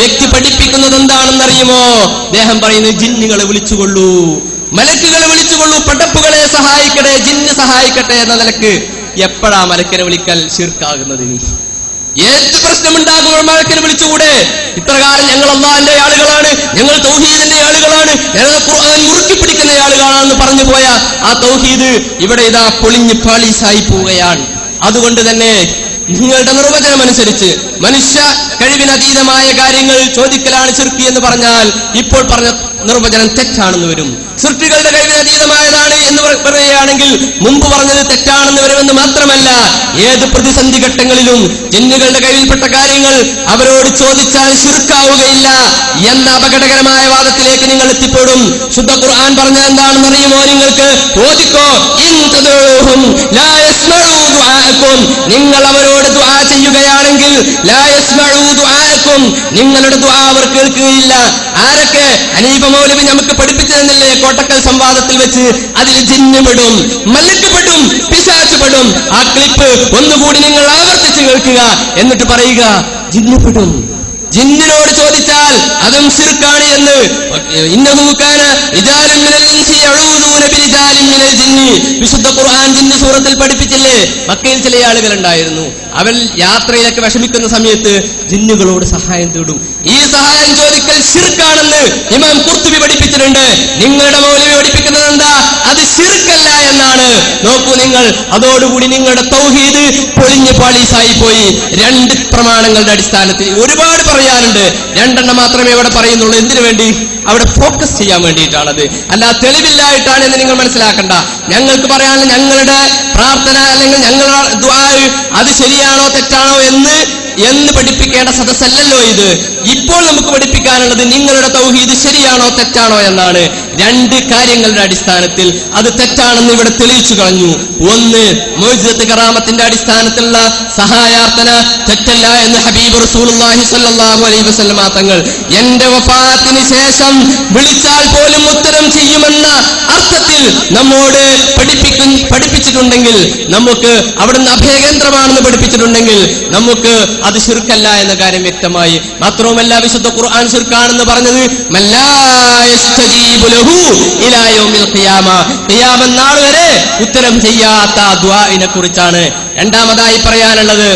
[SPEAKER 8] വ്യക്തി പഠിപ്പിക്കുന്നത് എന്താണെന്നറിയുമോ? അദ്ദേഹം പറയുന്നത് ജിന്നുകളെ വിളിച്ചുകൊള്ളൂ, മലക്കുകളെ വിളിച്ചുകൊള്ളൂ, പടപ്പുകളെ സഹായിക്കട്ടെ, ജിന്ന് സഹായിക്കട്ടെ എന്ന നിലക്ക്. എപ്പോഴാ മലക്കിനെ വിളിക്കൽ ശിർക്കാകുന്നത്? ഏത് പ്രശ്നമുണ്ടാകുമ്പോൾ മലക്കിനെ വിളിച്ചുകൂടെ? ഇത്രകാലം ഞങ്ങൾ അല്ലാഹുവിന്റെ ആളുകളാണ്, ഞങ്ങൾ തൗഹീദിന്റെ ആളുകളാണ്, ഞങ്ങൾ ഖുർആൻ മുറുക്കി പിടിക്കുന്ന ആളുകളാണെന്ന് പറഞ്ഞു പോയ ആ തൗഹീദ് ഇവിടെ ഇതാ പൊളിഞ്ഞ് പാളീസായി പോവുകയാണ്. അതുകൊണ്ട് തന്നെ നിങ്ങളുടെ നിർവചനം അനുസരിച്ച് മനുഷ്യ കഴിവിനതീതമായ കാര്യങ്ങൾ ചോദിക്കലാണ് ശിർക്ക് എന്ന് പറഞ്ഞാൽ ഇപ്പോൾ പറഞ്ഞ നിർവചനം തെറ്റാണെന്ന് വരും. സൃഷ്ടികളുടെ കഴിവിനതീതമായതാണ് എന്ന് പറയുകയാണെങ്കിൽ മുമ്പ് പറഞ്ഞത് തെറ്റാണെന്ന് വരുമെന്ന് മാത്രമല്ല, ഏത് പ്രതിസന്ധി ഘട്ടങ്ങളിലും ജിന്നുകളുടെ കയ്യിൽപ്പെട്ട കാര്യങ്ങൾ അവരോട് ചോദിച്ചാൽ ശിർക്കാവുകയില്ല എന്ന അപകടകരമായ വാദത്തിലേക്ക് നിങ്ങൾ എത്തിപ്പെടും. ശുദ്ധ ഖുർആൻ പറഞ്ഞത് എന്താണെന്ന് അറിയുമോ? നിങ്ങൾക്ക് ഓദിക്കോ, നിങ്ങൾ അവരോട് ദുആ ചെയ്യുകയാണെങ്കിൽ ലാ യസ്മഉ ദുആഅക്കും, നിങ്ങളുടെ ദുആ അവർ കേൾക്കുകയില്ല. ആരൊക്കെ? ഹനീഫ മൗലവി നമുക്ക് പഠിപ്പിച്ചു തന്നില്ലേ കോട്ടക്കൽ സംവാദത്തിൽ വെച്ച്? അതിൽ ജിന്ന് പെടും, മലക്ക് പെടും, പിശാച് പെടും. ആ ക്ലിപ്പ് ഒന്നുകൂടി നിങ്ങൾ ആവർത്തിച്ച് കേൾക്കുക, എന്നിട്ട് പറയുക ജിന്ന് പെടും. ജിന്നിനോട് ചോദിച്ചാൽ അതും ശിർക്കാണ് എന്ന്. വിശുദ്ധ ഖുർആൻ ജിന്ന് സൂറത്തിൽ പഠിപ്പിച്ചില്ലേ? മക്കയിൽ ചില ആളുകൾ ഉണ്ടായിരുന്നു, അവൻ യാത്രയിലൊക്കെ വിഷമിക്കുന്ന സമയത്ത് ജിന്നുകളോട് സഹായം തേടും. ഈ സഹായം ചോദിക്കൽ ശിർക്കാണെന്ന് ഇമാം ഖുർത്തുബി പഠിപ്പിച്ചിട്ടുണ്ട്. നിങ്ങളുടെ മൗലവി പഠിപ്പിക്കുന്നത് എന്താ? അത് ശിർക്കല്ല എന്നാണ്. നോക്കൂ നിങ്ങൾ, അതോടുകൂടി നിങ്ങളുടെ തൗഹീദ് പൊളിഞ്ഞ് പാളീസായി പോയി. രണ്ട് പ്രമാണങ്ങളുടെ അടിസ്ഥാനത്തിൽ ഒരുപാട് പറയാനുണ്ട്, രണ്ടെണ്ണം മാത്രമേ ഇവിടെ പറയുന്നുള്ളൂ. എന്തിനു വേണ്ടി? അവിടെ ഫോക്കസ് ചെയ്യാൻ വേണ്ടിയിട്ടാണത്, അല്ല തെളിവില്ലായിട്ടാണ് എന്ന് നിങ്ങൾ മനസ്സിലാക്കണ്ട. ഞങ്ങൾക്ക് പറയാനുള്ള ഞങ്ങളുടെ പ്രാർത്ഥന അല്ലെങ്കിൽ ഞങ്ങളുടെ ദുആ അത് ശരിയാണോ തെറ്റാണോ എന്ന് പഠിപ്പിക്കേണ്ട സദസ്സല്ലല്ലോ ഇത്. ഇപ്പോൾ നമുക്ക് പഠിപ്പിക്കാനുള്ളത് നിങ്ങളുടെ തൗഹീദ് ശരിയാണോ തെറ്റാണോ എന്നാണ്. രണ്ട് കാര്യങ്ങളുടെ അടിസ്ഥാനത്തിൽ അത് തെറ്റാണെന്ന് ഇവിടെ തെളിയിച്ചു കളഞ്ഞു. ഒന്ന്, മുഅ്ജിസത്ത് കറാമത്തിന്റെ അടിസ്ഥാനത്തിലുള്ള സഹായാർത്ഥന തെറ്റല്ല എന്ന് ഹബീബ് റസൂലുള്ളാഹി സ്വല്ലല്ലാഹു അലൈഹി വസല്ലം തങ്ങൾ എന്റെ വഫാത്തിന് ശേഷം വിളിച്ചാൽ പോലും ഉത്തരം ചെയ്യുമെന്ന അർത്ഥത്തിൽ നമ്മോട് പഠിപ്പിച്ചിട്ടുണ്ടെങ്കിൽ, നമുക്ക് അവിടുന്ന് അഭയകേന്ദ്രമാണെന്ന് പഠിപ്പിച്ചിട്ടുണ്ടെങ്കിൽ നമുക്ക് അത് ശിർക്കല്ല എന്ന കാര്യം വ്യക്തമായി. മാത്രവുമല്ല വിശുദ്ധ ഖുർആൻ ശിർക്കാണെന്ന് പറഞ്ഞത് ഖിയാമത്ത് നാൾ വരെ ഉത്തരം ചെയ്യാത്ത ദുആഇനെ കുറിച്ചാണ്. രണ്ടാമതായി പറയാനുള്ളത്,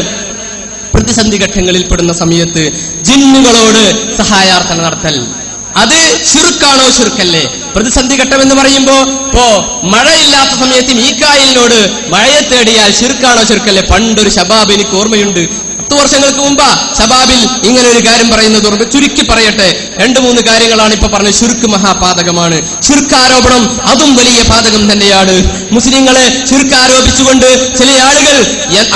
[SPEAKER 8] പ്രതിസന്ധി ഘട്ടങ്ങളിൽ പെടുന്ന സമയത്ത് ജിന്നുകളോട് സഹായാർത്ഥന നടത്തൽ അത് ശിർക്കാണോ ശിർക്കല്ലേ? പ്രതിസന്ധി ഘട്ടം എന്ന് പറയുമ്പോ ഇപ്പോ മഴയില്ലാത്ത സമയത്ത് മീകായിലിനോട് മഴയെ തേടിയാൽ ശിർക്കാണോ ശിർക്കല്ലേ? പണ്ടൊരു ശബാബ് എനിക്ക് ഓർമ്മയുണ്ട്, 10 വർഷങ്ങൾക്ക് മുമ്പ് ശബാബിൽ ഇങ്ങനെ ഒരു കാര്യം പറയുന്നത് ഓർമ്മ. ചുരുക്കി പറയട്ടെ, 2-3 കാര്യങ്ങളാണ് ഇപ്പൊ പറഞ്ഞത്. ശിർക്ക് മഹാപാതകമാണ്. ശിർക്ക് ആരോപണം അതും വലിയ പാതകം തന്നെയാണ്. മുസ്ലിങ്ങളെ ശിർക്ക് ആരോപിച്ചുകൊണ്ട് ചില ആളുകൾ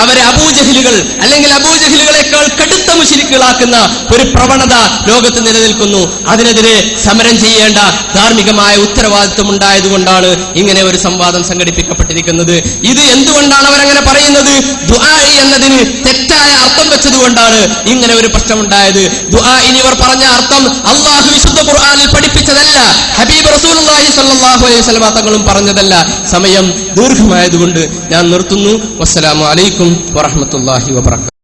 [SPEAKER 8] അവരെ അബൂജഹിലുകൾ അല്ലെങ്കിൽ അബൂജഹിലുകളെക്കാൾ കടുത്ത മുശ്രിക്കുകളാക്കുന്ന ഒരു പ്രവണത ലോകത്ത് നിലനിൽക്കുന്നു. അതിനെതിരെ സമരം ചെയ്യേണ്ട ധാർമ്മികമായ ഉത്തരവാദിത്വം ഉണ്ടായതുകൊണ്ടാണ് ഇങ്ങനെ ഒരു സംവാദം സംഘടിപ്പിക്കപ്പെട്ടിരിക്കുന്നത്. ഇത് എന്തുകൊണ്ടാണ് അവരങ്ങനെ പറയുന്നത്? ദുആ എന്നതിന് തെറ്റായ അർത്ഥം വെച്ചതുകൊണ്ടാണ് ഇങ്ങനെ ഒരു പ്രശ്നമുണ്ടായത്. ദുആ ഇനിവർ പറഞ്ഞ അർത്ഥം അല്ലാഹു വിശുദ്ധ ഖുർആനിൽ പഠിപ്പിച്ചതല്ല, ഹബീബ് റസൂലുള്ളാഹി സ്വല്ലല്ലാഹു അലൈഹി വസല്ലം തങ്ങളും പറഞ്ഞതല്ല. സമയം ദീർഘമായതുകൊണ്ട് ഞാൻ നിർത്തുന്നു. വസ്സലാമു അലൈക്കും വറഹ്മത്തുള്ളാഹി വബറകാതുഹു.